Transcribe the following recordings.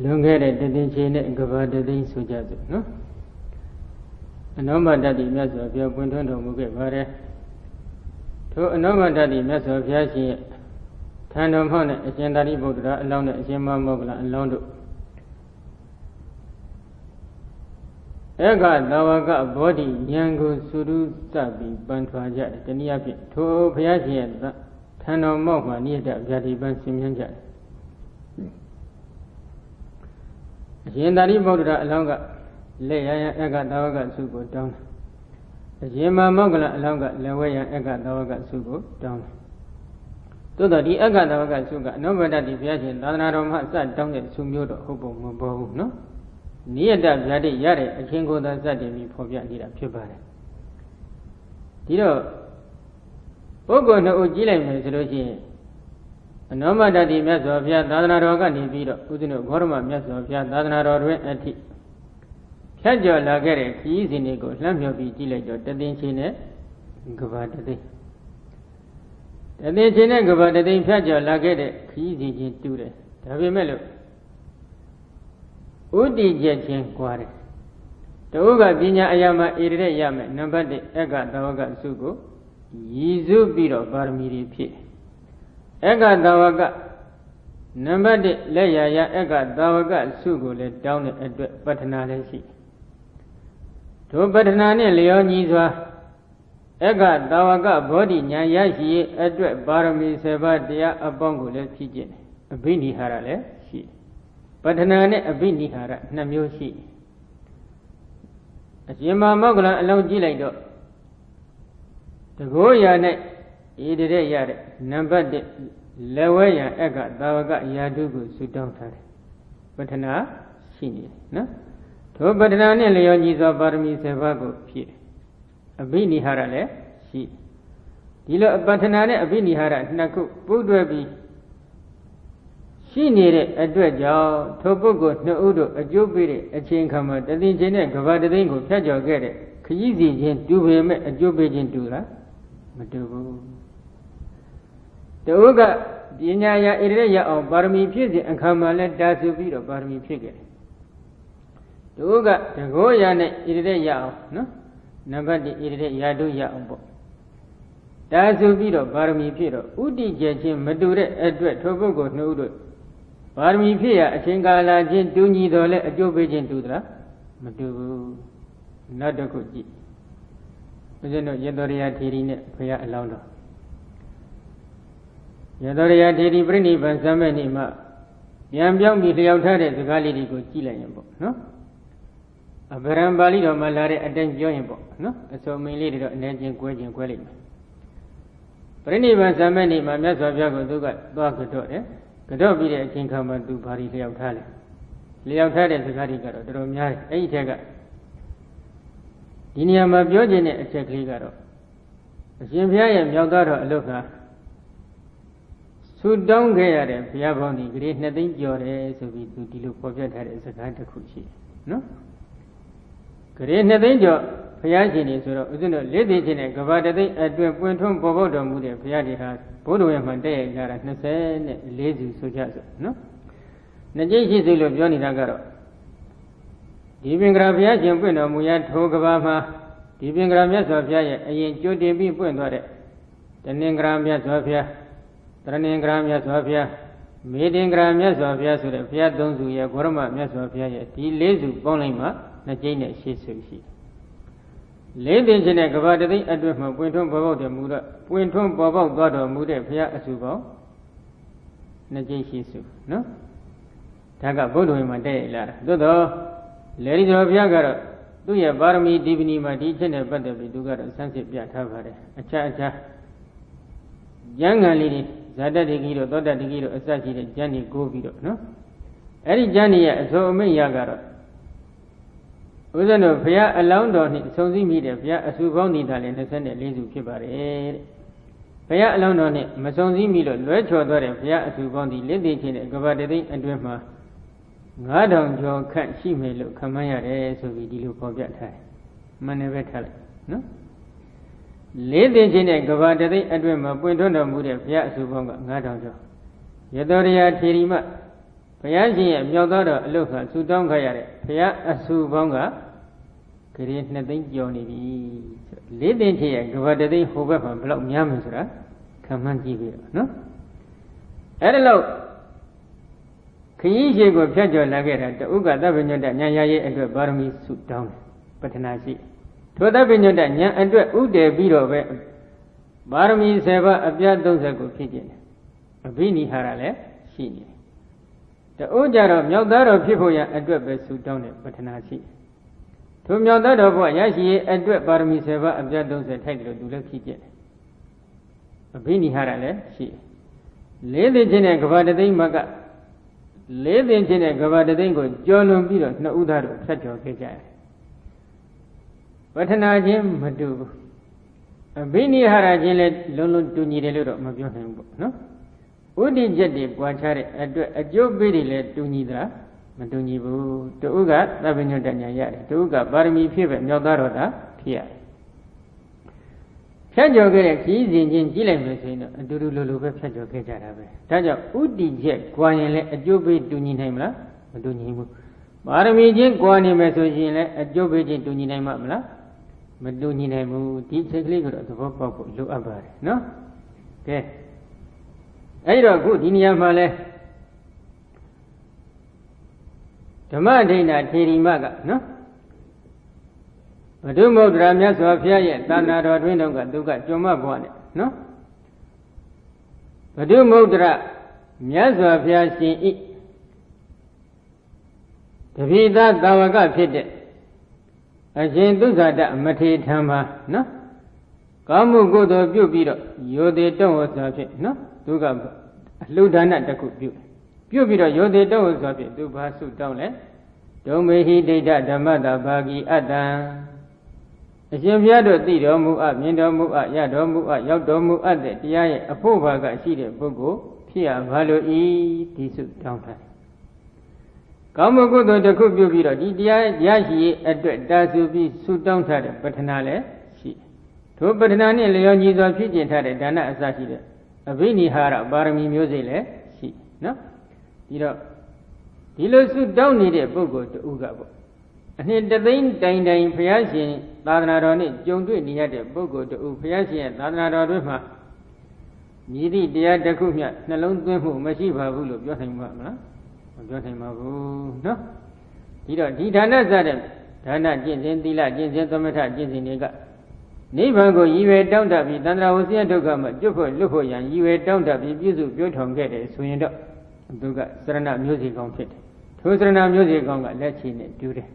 လွန်ခဲ့တဲ့တည်ချင်းနဲ့ကဘာတသိန်းဆိုကြစို့နော်အနောမတ္တိမြတ်စွာဘုရားပွင့်ထွန်းတော်မူခဲ့ပါတယ်ထိုအနောမတ္တိမြတ်စွာဘုရားရှင်ရဲ့ထံတော်မှနဲ့အရှင်သာရိပုတ္တရာအလောင်းနဲ့အရှင်မောဂလအလောင်းတို့ဧကသဝကဘောဓိဉာဏ်ကိုသုရုစပြီးပန်းထွာကြတယ်တနည်းအားဖြင့်ထိုဘုရားရှင်ရဲ့ထံတော်မောက်မှာနိယတဗျာတိပန်းဆင်မြန်းကြတယ်အရှင်သာရိပုတ္တရာအလောင်းကလက်ရရဧကသဝကဆုကိုတောင်းတယ်အရှင်မောဂလအလောင်းကလက်ဝဲရဧကသဝကဆုကိုတောင်းတယ်သို့တော့ဒီဧကသဝကဆုကအနောမတ္တိဘုရားရှင်သာသနာတော်မှာစတောင်းတဲ့ဆုမျိုးတော့ဟုတ်ပုံမပေါ်ဘူးနော်နိယတဗျာတိရတဲ့အချင်းကိုယ်သာစတင်ပြီးဖော်ပြနေတာဖြစ်ပါတယ်ဒီတော့ပုဂ္ဂိုလ်နှစ်ဦးကြည့်လိုက်မယ်ဆိုလို့ရှိရင်အနောမတ္တိမြတ်စွာဘုရားသာသနာတော်ကနေပြီးတော့ဥဒ္ဒနဂေါရမမြတ်စွာဘုရားသာသနာတော်တွင်အထိဖြတ်ကျော်လာခဲ့တဲ့ခရီးစဉ်တွေကိုလှမ်းမြော်ပြီးကြည့်လိုက်တော့တသိန်းချင်းနဲ့ကဘာတသိန်းတသိန်းချင်းနဲ့ကဘာတသိန်းဖြတ်ကျော်လာခဲ့တဲ့ခရီးစဉ်ချင်းတူတယ်ဒါပေမဲ့လို့ဥတည်ချက်ချင်းကွာတယ်တူကပညာအရာမှာဣရိရရမယ်နံပါတ်1ဧကသဝကစုကိုရည်စုပြီးတော့ပါရမီတွေဖြည့်ဧကသဝကနံပါတ်1လက်ရရဧကသဝကစုကိုလည်းတောင်းတဲ့အတွက်ပတ္ထနာလည်းရှိထိုပတ္ထနာနဲ့လျောညီစွာဧကသဝကဘောဓိဉာဏ်ရရှိရေးအတွက်ပါရမီ7ပါးတရားအပေါင်းကိုလည်းဖြည့်ကျင့်တယ်အဘိနိဟာရလည်းရှိပတ္ထနာနဲ့အဘိနိဟာရ2မျိုးရှိအရှင်မောဂလအလုံးကြည့်လိုက်တော့တကောရာနဲ့ဣတိရရတဲ့နံပါတ်1လက်ဝဲရဧကသဝကယာတုကိုဆုတောင်းထားတယ်ပတ္ထနာရှိနေတယ်နော်ထိုပတ္ထနာနဲ့လျောညီစွာပါရမီ7ပါးကိုဖြည့်အဘိနိဟာရလည်းရှိဒီလိုပတ္ထနာနဲ့အဘိနိဟာရ2ခုပုဒ်တွဲပြီးရှိနေတဲ့အတွက်ကြောင့်ထိုပုဂ္ဂိုလ်နှစ်ဦးတို့အကျိုးပေးတဲ့အချိန်ခါမှာတသိန်းချင်းနဲ့ကဘာတသိန်းကိုဖြတ်ကျော်ခဲ့တဲ့ခရီးစဉ်ချင်းတူပေမဲ့အကျိုးပေးခြင်းတူလားမတူဘူးတူကပညာရာဣရိရအောင်ပါရမီဖြည့်စဉ်အခါမှာလဲတာစုပြီးတော့ပါရမီဖြည့်ခဲ့တယ်တူကတကောရာနဲ့ဣရိရအောင်နော်နံပါတ်1ဣရိရယာတုရအောင်ပေါ့တာစုပြီးတော့ပါရမီဖြည့်တော့ဥတည်ချက်ချင်းမတူတဲ့အတွက်ထိုပုဂ္ဂိုလ်နှစ်ဦးတို့ပါရမီဖြစ်ရအချိန်ကာလချင်းတူညီတော်လဲအကျိုးပေးခြင်းတူသလားမတူဘူးနောက်တစ်ခုကြည့်ဦးဇင်းတို့ရသောရယထေရီနဲ့ဘုရားအလောင်းတော်ရသောရယထေရီပြိဋိဘံစံမဲ့နေ့မှာပြန်ပြောင်းပြီးလျှောက်ထားတဲ့စကားလေးတွေကိုကြည့်လိုက်ရင်ပေါ့နော်အဗရံပါဠိတော်မှာလာတဲ့အတိုင်းပြောရင်ပေါ့နော်အစုံမိန်လေးတွေတော့အနေချင်းကွဲချင်းကွဲလိုက်မယ်ပြိဋိဘံစံမဲ့နေ့မှာမြတ်စွာဘုရားကိုသူကသွားကြော့တယ်ကြော့ပြီးတဲ့အချိန်ခါမှာသူဘာတွေလျှောက်ထားလဲလျှောက်ထားတဲ့စကားတွေကတော့တော်တော်များတယ်အဲ့ဒီထက်ကဒီနေရာမှာပြောခြင်းတဲ့အချက်ကလေးကတော့အရှင်ဘုရားရဲ့မြောက်သားတော်အလုတ်ကဆူတောင်းခဲ့ရတဲ့ဘုရားပေါင်းဒီဂရေ2သိန်းကျော်တယ်ဆိုပြီးသူဒီလိုပေါ်ပြထားတဲ့စကားတစ်ခုရှိတယ်နော်ဂရေ2သိန်းကျော်ဘုရားရှင်တွေဆိုတော့ဥစဉ်တို့၄သိန်းချင်းနဲ့ကဘာတသိန်းအတွင်ပွင့်ထွန်းပေါ်ပေါက်တော်မူတဲ့ဘုရားတွေဟာဘုဒ္ဓဝေမှာတည့်ရကြတာ24စုဆိုကြစို့နော်နှစ်ကျိတ်ရှိစုလို့ပြောနေတာကတော့ဒီပင်္ဂရာဘုရားရှင်ပွင့်တော်မူရာထိုကဘာမှာဒီပင်္ဂရာမြတ်စွာဘုရားရဲ့အရင်ကြိုတင်ပြီးပွင့်သွားတဲ့တဏင်္ဂရာမြတ်စွာဘုရားတရဏင်္ဂရာမြတ်စွာဘုရားမေတင်္ဂရာမြတ်စွာဘုရားဆိုတဲ့ဘုရား3စုရဲ့ဂေါရမမြတ်စွာဘုရားရဲ့ဒီ4စုပေါင်းလိုက်မှနှစ်ကျိတ်နဲ့ရှေ့စုရှိလေးသိန်းချင်းတဲ့ကဘာတသိန်းအတွင်းမှာပွင့်ထွန်းပေါ်ပေါက်တယ်မူတော့ပွင့်ထွန်းပေါ်ပေါက်သွားတော်မူတဲ့ဘုရားအစုပေါင်းနှစ်ကျိတ်ရှိစုနော်ဒါကဘုဒ္ဓဝေမှာတည့်ရလာတာသို့တော့လေဒီတော်ဘုရားကတော့သူ့ရဲ့ပါရမီဒီပနီမှာဒီချက်နဲ့ပတ်သက်ပြီးသူကတော့ဆန်းစစ်ပြထားပါတယ်အခြားကျမ်းဂန်လေးတွေဇာတတ္တိကြီးတို့သောတတ္တိကြီးတို့အစရှိတဲ့ကျမ်းတွေကိုပြီးတော့နော်အဲ့ဒီကျမ်းတွေရဲ့အစိုးအမိန့်ရကတော့ဦးဇင်းတို့ဘုရားအလောင်းတော်နှင့်ဆုံစည်းမိတဲ့ဘုရားအစုပေါင်းနေတာလည်း24စုဖြစ်ပါတယ်တဲ့ဘုရားအလောင်းတော်နှင့်မဆုံစည်းမိလို့လွဲချော်သွားတဲ့ဘုရားအစုပေါင်းဒီလက်သိချင်းတဲ့ကဘာတသိန်းအတွင်းမှာ9000ကျော်ခန့်ရှိမယ်လို့ခန့်မှန်းရတယ်ဆိုပြီးဒီလိုဖော်ပြထားတယ်မှန်တယ်ပဲထားလိုက်နော်လေးသိချင်းတဲ့ကဘာတသိန်းအတွင်းမှာပွင့်ထွန်းတော်မူတဲ့ဘုရားအစုပေါင်းက9000ကျော်ရသောရယထေရီမ ဘုရားရှင်ရဲ့မြောက်သားတော်အလုတ်ကဆူတောင်းခရတဲ့ဘုရားအဆူပေါင်းကဂရေ2 သိန်းကျော်နေပြီ4 သိန်းချေရဲ့ကဘာတသိန်းဟိုဘက်မှာဘယ်လောက်များမလဲဆိုတာခံမှန်းကြည့်ပြီးတော့နော်အဲ့ဒါလို့ခရီးရှိကိုဖြတ်ကျော်လာခဲ့တာတူကသဗ္ဗညုတ္တဉာဏ်ရရဲ့အတွက်ပါရမီဆုတောင်းတယ်ပတ္ထနာရှိထိုသဗ္ဗညုတ္တဉာဏ်အတွက်ဥတည်ပြီးတော့ပဲပါရမီ7ပါးအပြတ်30ကိုဖြည့်ကျင်တယ်အဘိနိဟာရလည်းရှိနေတယ်တူကြတော့မြောက်သားတော်ဖြစ်ဖို့ရအတွက်ပဲဆုတောင်းတယ်ပတ္ထနာရှိထိုမြောက်သားတော်ဘုရားရရှိရဲ့အတွက်ပါရမီ7ပါးအပြတ်30ထိုက်တယ်လို့သူလည်းဖြည့်ကျင်တယ်အဘိနိဟာရလည်းရှိ4 သိန်းချင်းနဲ့ကဘာတသိန်းမက4 သိန်းချင်းနဲ့ကဘာတသိန်းကိုကျော်လွန်ပြီးတော့နှစ်ဦးသားတို့ဖြတ်ကျော်ခဲ့ကြတယ်ပဋ္ဌနာချင်းမတူဘူးအဘိနိဟာရချင်းလည်းလုံးလုံးတူညီတယ်လို့တော့မပြောနိုင်ဘူးပေါ့နော်ဥဒိချက်တွေပွားခြားတဲ့အတွက်အကျိုးပေးတွေလည်းတူညီသလားမတူညီဘူးတူကသဗ္ဗညုတ္တဉာဏ်ရတယ်တူကပါရမီဖြစ်ပဲမြောက်သားတော်သာဖြစ်ရတယ်ဖြတ်ကျော်ခဲ့တဲ့ခီးစဉ်ချင်းကြည့်လိုက်မယ်ဆိုရင်တော့အတူတူလိုလိုပဲဖြတ်ကျော်ခဲ့ကြတာပဲဒါကြောင့်ဥဒိချက်ကွာရင်လည်းအကျိုးပေးတူညီနိုင်မလားမတူညီဘူးပါရမီချင်းကွာနေမယ်ဆိုရင်လည်းအကျိုးပေးချင်းတူညီနိုင်မှာမလားမတူညီနိုင်ဘူးဒီချက်ကလေးကိုတော့သဘောပေါက်ဖို့လိုအပ်ပါတယ်နော်ကဲအဲ့တော့အခုဒီနေရာမှာလဲဓမ္မဒိဋ္ဌာထေရီမကနော်ဘဒုမௌဒရာမြတ်စွာဘုရားရဲ့သာနာတော်တွင်တော့ကသူကကြုံမဘွားနဲ့နော်ဘဒုမௌဒရာမြတ်စွာဘုရားရှင်ဤတပိသသာဝကဖြစ်တဲ့အရှင်သုဇာတမထေထံမှာနော်ကောင်းမှုကုသိုလ်ပြုပြီးတော့ယောတိတုံးဝစွာဖြစ်နော်သူကအလှူဒါနတစ်ခုပြုပြီးတော့ယောတိတုံးဝစွာဖြစ်သူဘာဆုတောင်းလဲဒုမေဟိဒိဋ္ဌဓမ္မတာဘာဂီအတ္တံအရှင်ဘုရားတို့သိတော်မူအပ်မြင်တော်မူအပ်ရတော်မူအပ်ရောက်တော်မူအပ်တဲ့တရားရဲ့အဖို့ဘာကရှိတဲ့ပုဂ္ဂိုလ်ဖြစ်ရပါလို့ဤဒီဆုတောင်းထားကောင်းမှုကုသိုလ်တစ်ခုပြုပြီးတော့ဒီတရားရရှိရေးအတွက်တာစုပြီးဆုတောင်းထားတဲ့ပဋ္ဌနာလည်းရှိထိုပဋ္ဌနာနဲ့လျော်ညီစွာဖြစ်ကျင်ထားတဲ့ဒါနအစရှိတဲ့အဘိနိဟာရပါရမီမျိုးစိတ်လည်းရှိနော်ပြီးတော့ဒီလိုဆုတောင်းနေတဲ့ပုဂ္ဂိုလ်တူကပေါ့အနှစ်3 သိန်းတိုင်ဘုရားရှင်သာသနာတော်နဲ့ကြုံတွေ့နေရတဲ့ပုဂ္ဂိုလ်တူဘုရားရှင်ရဲ့သာသနာတော်တွင်မှာမြည်သည့်တရားတစ်ခုမျှနှလုံးသွင်းမှုမရှိပါဘူးလို့ပြောနိုင်မှာမလားမပြောနိုင်ပါဘူးနော်ဒီတော့ဒီဒါနစတဲ့ဒါနကျင့်စဉ်သီလကျင့်စဉ်သမထကျင့်စဉ်တွေကနိဗ္ဗာန်ကိုရည်ရွယ်တောင်းတပြီးသန္တရာဝဆင်းရဲဒုက္ခမှကျွတ်ဖို့လွတ်ဖို့ရန်ရည်ရွယ်တောင်းတပြီးပြည့်စုံပြောထောင်ခဲ့တယ်ဆိုရင်တော့သူကစရဏမျိုးစေ့ကောင်းဖြစ်တယ်ထိုစရဏမျိုးစေ့ကောင်းကလက်ချီနဲ့တူတယ်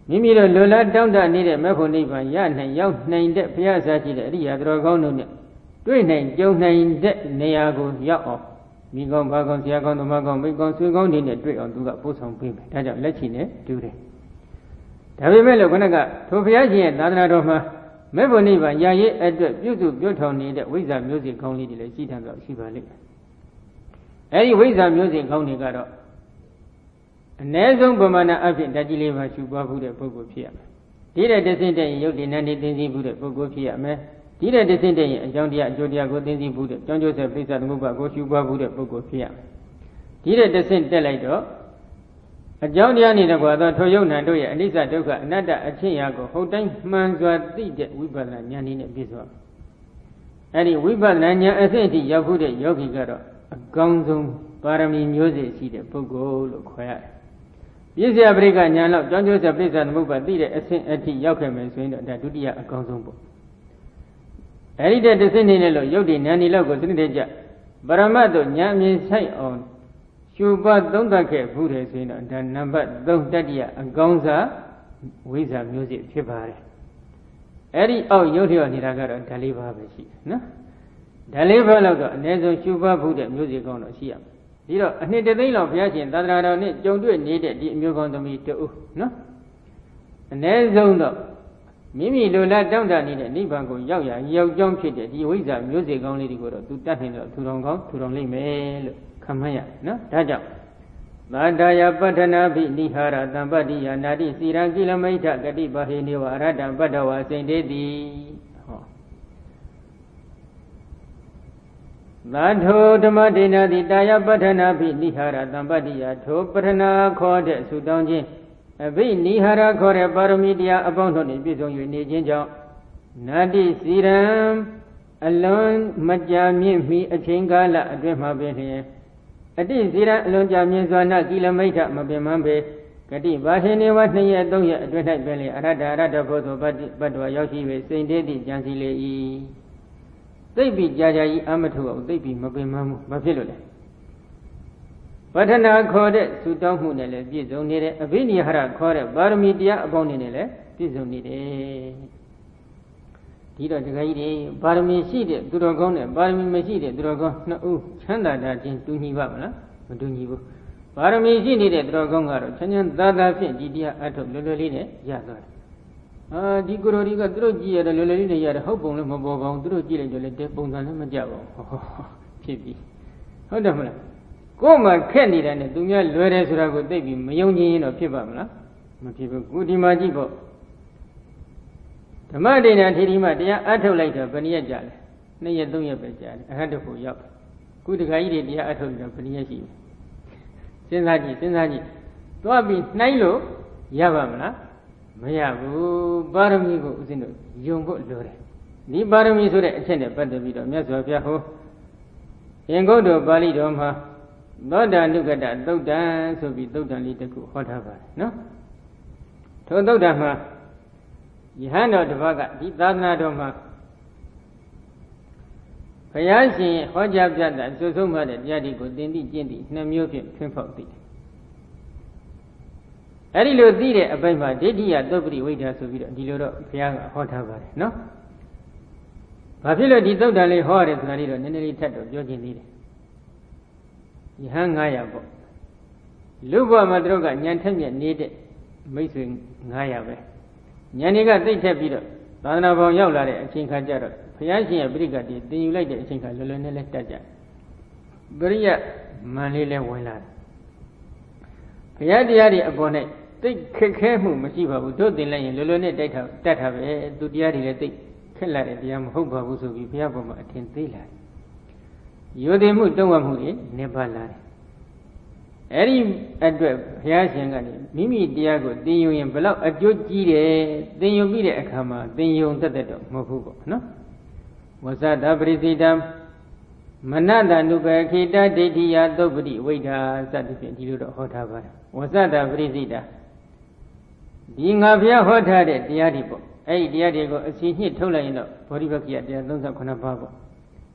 မိမိတို့လိုလားတောင်းတနေတဲ့မေဖို့နိဗ္ဗာန်ရနိုင်ရောက်နိုင်တဲ့ဘုရားဆရာရှိတဲ့အရိယာတော်ကောင်းတို့နဲ့တွေ့နိုင်ကြုံနိုင်တဲ့နေရာကိုရောက်အောင်မိကောင်းဘာကောင်းဆရာကောင်းသမားကောင်းမိကောင်းဆွေကောင်းတွေနဲ့တွေ့အောင်သူကပို့ဆောင်ပေးမယ်ဒါကြောင့်လက်ချီနဲ့တူတယ်ဒါပေမဲ့လို့ခဏကထိုဘုရားရှင်ရဲ့သာသနာတော်မှာမေဖို့နိဗ္ဗာန်ရရေးအတွက်ပြုစုပြောထောင်နေတဲ့ဝိဇ္ဇာမျိုးစေ့ကောင်းလေးတွေလည်းရှိတယ်ဆိုတော့ရှိပါလိမ့်မယ်အဲဒီဝိဇ္ဇာမျိုးစေ့ကောင်းတွေကတော့အ ਨੇ ဆုံးပမာဏအဖြစ်ဓာတ်ကြီးလေးပါရှုပွားမှုတဲ့ပုဂ္ဂိုလ်ဖြစ်ရမယ်ဒီတဲ့တဆင့်တဲ့ရုပ်တည်နန်းနေသိသိမှုတဲ့ပုဂ္ဂိုလ်ဖြစ်ရမယ်ဒီတဲ့တဆင့်တဲ့အကြောင်းတရားအကျိုးတရားကိုသိသိမှုတဲ့ကြောင်းကျိုးဆက်ပိဿသမုပ္ပါကိုရှုပွားမှုတဲ့ပုဂ္ဂိုလ်ဖြစ်ရမယ်ဒီတဲ့တဆင့်တက်လိုက်တော့အကြောင်းတရားနေတကွာသောထိုယုံနာတို့ရဲ့အနိစ္စဒုက္ခအနတ္တအချင်းရာကိုဟုတ်တိုင်းမှန်စွာသိတဲ့ဝိပဿနာဉာဏ်နည်းနဲ့ပြည့်စုံအဲဒီဝိပဿနာဉာဏ်အဆင့်အထိရောက်ဖို့တဲ့ယောဂီကတော့အကောင်းဆုံးပါရမီမျိုးစေ့ရှိတဲ့ပုဂ္ဂိုလ်လို့ခေါ်ရတယ်ပြည့်စရာပရိက္ခဉာဏ်လောက်ကြောင်းကျိုးဆက်ပိဿသမုပ္ပါသိတဲ့အဆင့်အထိရောက်ခဲ့မယ်ဆိုရင်တော့ဒါဒုတိယအကောင်းဆုံးပေါ့အဲဒီတဲ့တစ်ဆင့်နေနဲ့လို့ယုတ်တိဉာဏ်ဒီလောက်ကိုသိတဲ့ကြပရမတ်တို့ဉာဏ်မြင်ဆိုင်အောင်ရှုပတ်သုံးသပ်ခဲ့ဘူးတယ်ဆိုရင်တော့ဒါနံပါတ်3တတိယအကောင်းစားဝိဇ္ဇာမျိုးစေ့ဖြစ်ပါတယ်အဲ့ဒီအောက်ရုပ်လျော်နေတာကတော့ဓာလေးပါးပဲရှိတယ်နော်ဓာလေးပါးလောက်တော့အနည်းဆုံးရှုပတ်ဘူးတဲ့မျိုးစေ့ကောင်းတော့ရှိရမယ်ဒီတော့အနှစ်3 သိန်းလောက်ဘုရားရှင်သာသနာတော်နဲ့ကြုံတွေ့နေတဲ့ဒီအမျိုးကောင်းသမီးတူနော်အနည်းဆုံးတော့မိမိလိုလားတောင်းတနေတဲ့နိဗ္ဗာန်ကိုရောက်ကြောင်းဖြစ်တဲ့ဒီဝိဇ္ဇာမျိုးစေ့ကောင်းလေးတွေကိုတော့သူတတ်နိုင်တော့ထူထောင်ကောင်းထူထောင်လိမ့်မယ်လို့ခမှန်းရနော်ဒါကြောင့်သာဒယပဋ္ဌနာပိနိဟာရတံပတ္တိယနာတိစီရံကိလမိဋ္ဌဂတိပါဟိနေဝအရတံပတ္တဝါစိန်တေတိဟော Thatho Dhamma Dena Di Daya Patana Bhi Nihara Dambadiya Tho Patana Khode Sudanjin Abhi Nihara Khore Paramidia Abandoni Bizon Unijin Jao Nadi Siram Alone Majami Mi Achingala Adwema Bene Adi Sira Alone Jamin Zwana Kilometer Mabimambe Kati Bahini Watnaya Doya Adwena Bele Arada Arada Bodo Badwa Yoshi Saint Dedi Jansile They be Jajayi Amatu, they be Mabimamu, Mafilole. Patana called it Sudanhunele, Bizonere, Avini Hara called it Baramidia Aboninele, Bizonide. Tito Gaide, Barami seeded, Duragone, Barami Meside, Dragon, no, Chanda Dajin, Dunivabla, Dunibu. Barami seeded, Dragongaro, Chanyan Dada Fin, Didia Ato, Luline, Yagar. Di Guroriga Drogi at a Lulina Yad Hopon, Mobon, Drogi, the Depon, Majabo. Chippy. Hodamla. Goma Candy and the Dumia Lores Rago, they be Mayoni or Pibamla. Mapibu, Udimajibo. The Madin and Hirima, they are Atolator, Bania Jal. Naya Dumia Bajal, a handful yap. Good guide, the Atolator, Bania. Senhaji. Toabi, Nailo, Yavamla. Mayabu, Baramigo, Zino, Jungo Lore. Ni Barami Sure attended by the video, Mesopia. Yango do Bali Doma, Doda Nugada, Doda, so be Doda Litaku, whatever, no? Tododama, Yahano the Vaga, the Dana Doma. Payashi, Hojab Jada, so much that Yadigo, Dindi, Jendi, Namupian, Pimpoti. Arilo dire Abema, Dedia, Dobri, Wida, so Diloro, Pianga, whatever, no? Papilo di Dodale Horrid, Narido, Nenny Tato, Georgi Nide. Yahangayabo. Luba Madroga, Nyantamia needed, Mason Nayabe. Yaniga, they tapido, Banabo Yolare, Chinkajaro, Piashi, Brigade, then you like the Chinka, Lulunele Taja. Beria, Manile Willa. Piadiari upon it. Take careful, Masiva, who told the lane, Lulone data, that have a Dudiari, take Kellar, the Amhoba, who so be Piaboma, attend daylight. You the mood, don't want to never lie. Any address, Piasian, Mimi Diago, then you in below a Joji, then you meet a Kama, then you on the Mohugo, no? Was that a Brizidam? Manada Nubakita, Dedia, Dobri, Waiter, Satisfied, you do whatever. Was that a Brizida? Being of your hot headed, Diadibo, Diadigo, a senior Tolino, Poribakia, the Adons of Conabago.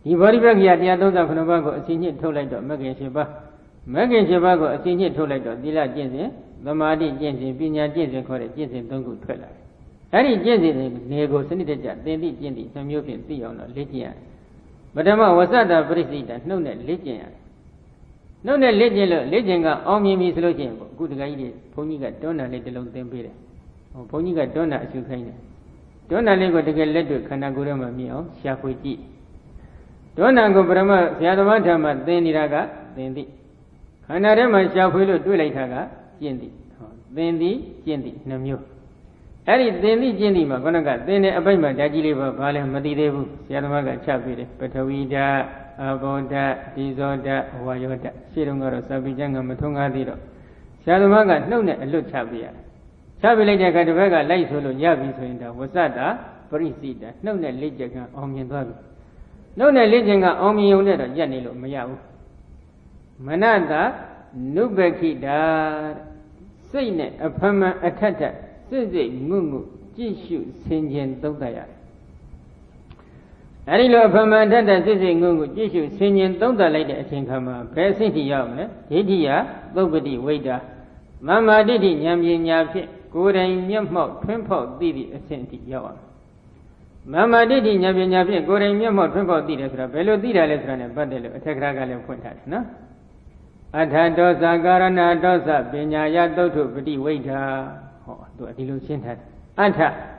He Poribakia, the Adons of Conabago, a senior Tolito, Megan Sheba, Megan Shebago, a senior Tolito, Dilla Jensen, the Madi Jensen, Pina Jensen, Corre, Jensen, don't go Twella. Harry Jensen, Nego, Senator, then the Jenny, some European Theon, Legion. But Amma was that a Brizida, no net Legion. No, the legend got all me looking. Good guy, Ponyga Donna little long tempere. Or Ponyga Donna as you kind. Donna Lego to get letter Kanagurama meal, Shapuji. Donna go Brahma, Yadamata, then Iraga, then the Kanarama Shapulo do later, Jendi. Then the Jendi, Namu. Harry, then the Jendi Magonaga, then a Bama, Dajiliva, Bala, Madidevu, Yadamaga Chapiri, Petavida. Aboda, Dizoda, Wayoda, Shirungaro, Sabijanga, Matunga Diro. Shadamaga, no net, look Chabia. Chabilaja Gadavaga, Laisolo, Yabi Swinda, Wasada, Parisida, no net Lijaga, Omian. No net Lijaga, Omian, Janilo, Mayao. Manada, Nubekida, Sine, a Pama, a Tata, Sizi, Mumu, Jishu, Sinjan, Dodaya. Arilo Pamanda, Zizingu, Jishu, Sinyan, don't the lady at Chinkama, Pressing Yamne, Hidia, Bobadi, Waiter. Mamma did it, Yamjin Yapi, good and Yammo, Twimpo, Didi, Ascenti Yawa. Mamma did it, Yamjin Yapi, good and Yammo, Twimpo, Didi, Bello Dida, Letrana, Bandelo, Tegragale Punta, no? Atadosa, Garana, Dosa, Binyaya, Doto, Bidi, Waiter, oh, do a delusion had. Anta.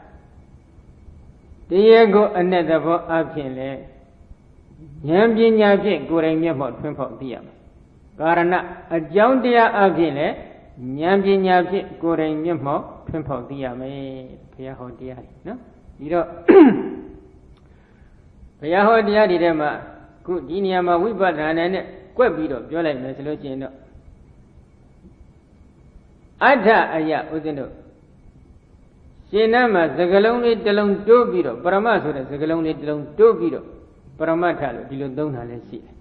Diego another for Abjele Yamjin Yapi, Goring Yamot, Twimpo, Diam. Garana, a John Dia Abjele, Yamjin Yapi, Goring Yamot, Twimpo, Diam, Piaho Dia, no? You know, Piaho Dia, ခုဒီနေရာမှာဝိပဿနာနဲ့ကွက်ပြီးတော့ပြောလိုက်မယ်ဆိုလို့ရှိရင်တော့အဋ္ဌအယဥစဉ်တို့ရှင်နာမှာစကလုံးလေးတစ်လုံးတိုးပြီးတော့ပရမတ်ဆိုတဲ့စကလုံးလေးတစ်လုံးတိုးပြီးတော့ပရမတ်ထလို့ဒီလိုသုံးတာလည်းရှိတယ်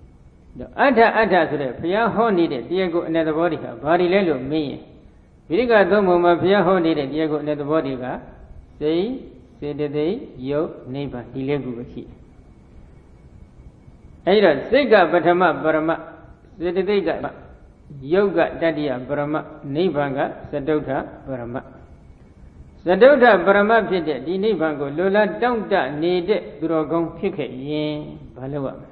။အဋ္ဌဆိုတဲ့ဘုရားဟောနေတဲ့တရားကိုအ내သဘောတွေကဘာတွေလဲလို့မေးရင်ဗိဓိကသုံးပုံမှာဘုရားဟောနေတဲ့တရားကိုအ내သဘောတွေကစိတ်စေတသိက်ယုတ်နိဗ္ဗာန်ဒီလေးခုပဲရှိတယ်။အဲဒီတော့စိတ်ကပထမပရမတ်စေတသိက်ကယုတ်ကတတ္တိယပရမတ်နိဗ္ဗာန်ကသတုဋ္ဌပရမတ်သတုဋ္ဌပရမတ်ဖြစ်တဲ့ဒီနိဗ္ဗာန်ကိုလိုလားတောင့်တနေတဲ့သူတော်ကောင်းဖြစ်ခဲ့ရင်ဘာလုပ်ရမလဲ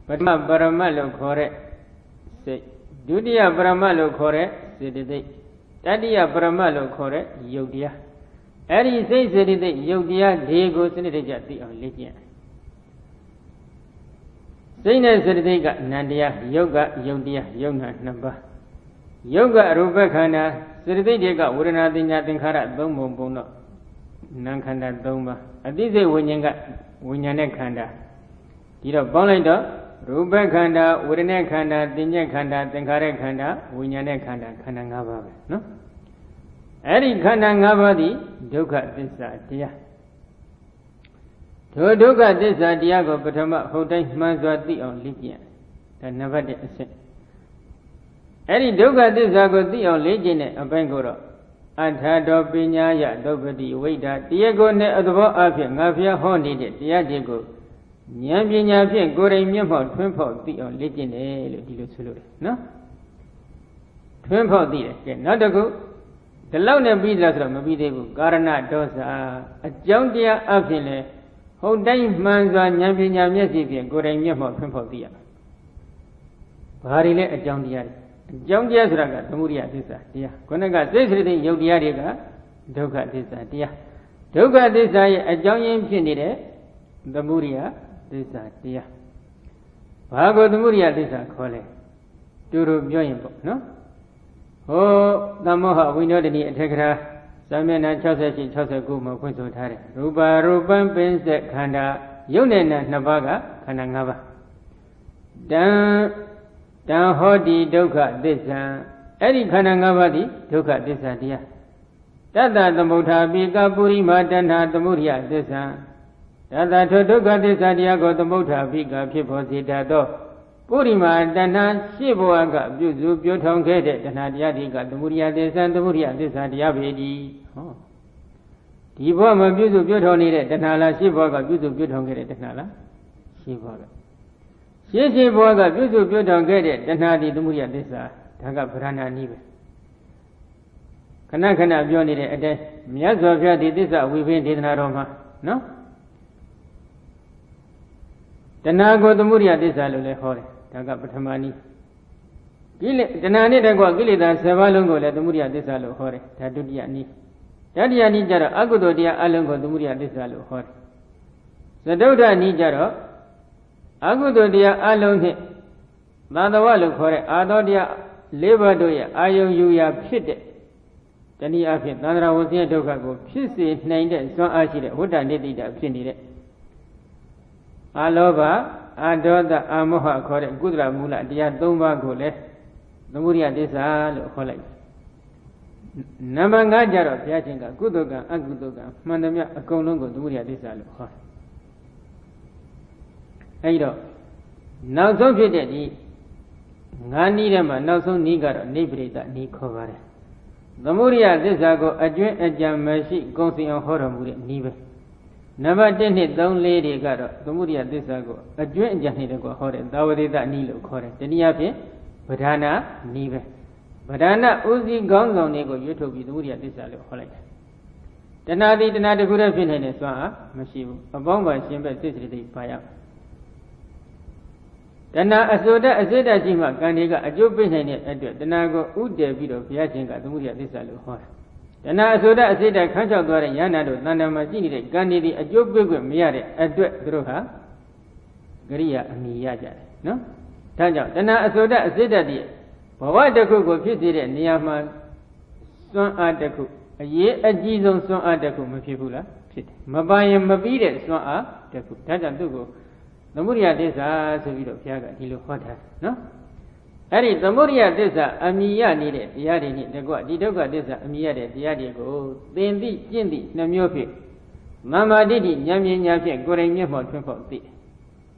ပထမပရမတ်လို့ခေါ်တဲ့စိတ်ဒုတိယပရမတ်လို့ခေါ်တဲ့စေတသိက်တတိယပရမတ်လို့ခေါ်တဲ့ယုတ်တရားအဲ့ဒီစိတ်စေတသိက်ယုတ်တရားဒီကိုစနစ်တကျသိအောင်လေ့ကျင့်စိတ်နဲ့စေတသိက်ကနံတရားယုတ်ကယုတ်တရားယုတ်နာနှစ်ပါးယုတ်ကအရူပခန္ဓာစေတသိက်တွေကဝေဒနာသင်ညာသင်္ခါရသုံးပုံပုံတော့နာမ်ခန္ဓာ၃ပါးအသိစိတ်ဝိညာဉ်ကဝိညာဉ်နဲ့ခန္ဓာဒီတော့ပေါင်းလိုက်တော့ရူပခန္ဓာဝေဒနာခန္ဓာသင်ညာခန္ဓာသင်္ခါရခန္ဓာဝိညာဉ်နဲ့ခန္ဓာခန္ဓာ၅ပါးပဲနော်အဲ့ဒီခန္ဓာ၅ပါးသည်ဒုက္ခသစ္စာတရားထိုဒုက္ခသစ္စာတရားကိုပထမဟုတ်တိုင်းမှန်စွာသိအောင်လေ့ကျင့်ဒါနံပါတ်1အဆင့်အဲ့ဒီဒုက္ခသစ္စာကိုသိအောင်လေ့ကျင့်တဲ့အပိုင်းကိုတော့အထာတော်ပညာယသုပတိဝိဒ္ဓတရားကိုနဲ့အသဘောအဖြစ်ငါဖျားဟောနေတဲ့တရားခြင်းကိုဉာဏ်ပညာဖြင့်ကိုယ်တိုင်မျက်မှောက်ထွန်းဖောက်သိအောင်လေ့ကျင့်တယ်လို့ဒီလိုဆိုလို့နော်ထွန်းဖောက်သိတယ်ကဲနောက်တစ်ခုဒီလောက်နဲ့ပြီးလားဆိုတော့မပြီးသေးဘူးကာရဏဒေါသအကြောင်းတရားအဖြစ်လဲဟုတ်တိုင်းမှန်စွာဉာဏ်ပညာမျက်စိဖြင့်ကိုယ်တိုင်မျက်မှောက်ထွန်းဖောက်သိရမယ်ဘာတွေလဲအကြောင်းတရားတွေအကြောင်းတရားဆိုတာကသမုဒိယသစ္စာတရားခုနကစိတ်စိတ်ယုတ်တရားတွေကဒုက္ခသစ္စာတရားဒုက္ခသစ္စာရဲ့အကြောင်းရင်းဖြစ်နေတဲ့သမုဒိယသစ္စာတရားဘာကိုသမုဒိယသစ္စာခေါ်လဲတူတူပြောရင်ပေါ့နော်ဟောသမ္မောဟဝိနောဒတိအထက်ကရာသာမျက်နှာ68 69မှာဖွင့်ဆိုထားတယ်ရူပရူပံပင်စက်ခန္ဓာယုတ်နဲ့နာနှစ်ပါးကခန္ဓာ၅ပါးတံဟောတိဒုက္ခသစ္စာအဲ့ဒီခန္ဓာ၅ပါးသည်ဒုက္ခသစ္စာတရားတတ္တသမုဋ္ဌာပိကပုရိမာတဏ္ဍသမုဒိယသစ္စာတတ္တထိုဒုက္ခသစ္စာတရားကိုသမုဋ္ဌာပိကဖြစ်ပေါ်စေတတ်သောပုရိမာတဏ္ဍရှေ့ဘဝကပြုစုပြောထောင်ခဲ့တဲ့တဏှာတရားတွေကသမုဒိယသစ္စာသမုဒိယသစ္စာတရားပေတည်းဟောဒီဘဝမှာပြုစုပြောထောင်နေတဲ့တဏှာလားရှေ့ဘဝကပြုစုပြောထောင်ခဲ့တဲ့တဏှာလားရှေ့ဘဝကရှေ့ဘဝကပြုစုပြောထောင်ခဲ့တဲ့တဏှာဒီသမုဒိယသစ္စာဒါကဗရဏာနည်းပဲခဏခဏပြောနေတဲ့အတိုင်းမြတ်စွာဘုရားဒီသစ္စာဝိပင်းဒေသနာတော်မှာနော်တဏှာကိုသမုဒိယသစ္စာလို့လည်းဟောတယ်ဒါကပထမနည်းကိလေတဏှာနဲ့တကွကိလေသာ7ပါးလုံးကိုလည်းသမုဒိယသစ္စာလို့ဟောတယ်ဒါဒုတိယနည်းတတိယနည်းကျတော့အကုသိုလ်တရားအလုံးကိုသမုဒိယသစ္စာလို့ဟောတယ်သတုဋ္ဌနည်းကျတော့အကုသိုလ်တရားအလုံးနဲ့သံသဝလို့ခေါ်တဲ့အာသောတရား၄ပါးတို့ရဲ့အာယုံယူရာဖြစ်တဲ့တနည်းအားဖြင့်သန္တရာဝဆင်းရဲဒုက္ခကိုဖြစ်စေနိုင်တဲ့စွမ်းအားရှိတဲ့ဝိတ္တနိတိတဖြစ်နေတဲ့အာလောဘအာဒေါသအာမောဟခေါ်တဲ့ကုသလမူလတရား၃ပါးကိုလည်းသမုဒိယသစ္စာလို့ခေါ်လိုက်နံပါတ်5ကျတော့ဘုရားရှင်ကကုသကံအကုသကံမှန်သမျှအကုန်လုံးကိုသမုဒိယသစ္စာလို့ခေါ်တယ်အဲဒီတော့နောက်ဆုံးဖြစ်တဲ့ဒီ9နည်းထဲမှာနောက်ဆုံးနည်းကတော့နိဗ္ဗိဒနည်းခေါ်ပါတယ်သမုဒိယသစ္စာကိုအကျွင့်အကြံမရှိကုံစင်အောင်ဟောတော်မူတဲ့နည်းပဲနံပါတ်1 2 3 4တွေကတော့သမုဒိယသစ္စာကိုအကျွင့်အကြံနဲ့တကွဟောတဲ့သာဝတိတနည်းလို့ခေါ်တယ်တနည်းအားဖြင့်ပဓာနာနည်းပဲပဓာနာဥစည်းခေါင်းဆောင်တွေကိုရွေးထုတ်ပြီးသမုဒိယသစ္စာလို့ဟောလိုက်တယ်တဏှာတိတဏှာတစ်ခုတည်းဖြစ်နေတဲ့စွမ်းအားမရှိဘူးအပေါင်းပါရှင်ဘက်စိတ်စိတ်ပါရတဏှာအစိုးတအစိတ္တရှိမှကံတွေကအကျိုးပေးနိုင်တဲ့အတွက်တဏှာကိုဥတည်ပြီးတော့ဘုရားရှင်ကသမုဒိယသစ္စာလို့ဟောတယ်တဏှာအစိုးတအစိတ္တခန်းချောက်သွားတဲ့ယန္တာတို့တဏ္ဍာမှာရှိနေတဲ့ကံတွေအကျိုးပေးခွင့်မရတဲ့အတွက်သူတို့ဟာကရိယာအမိရကြတယ်နော်ဒါကြောင့်တဏှာအစိုးတအစိတ္တတည်းဘဝတစ်ခုကိုဖြစ်စေတဲ့နေရာမှာစွမ်းအားတစ်ခုအရေးအကြီးဆုံးစွမ်းအားတစ်ခုမဖြစ်ဘူးလားဖြစ်တယ်မပါရင်မပြီးတဲ့စွမ်းအားတစ်ခုဒါကြောင့်သူ့ကို သမုဒိယသစ္စာဆိုပြီးတော့ဘုရားကဒီလိုဟောထားနော်အဲ့ဒီသမုဒိယသစ္စာအမိရနေတဲ့တရားတွေနဲ့တကွဒီဒုက္ခသစ္စာအမိရတဲ့တရားတွေကိုသင်သိကျင့်သိနှမျိုးဖြင့်မာမာတိတိဉာဏ်ပညာဖြင့်ကိုယ်တိုင်မျက်မှောက်ထွန်းဖောက်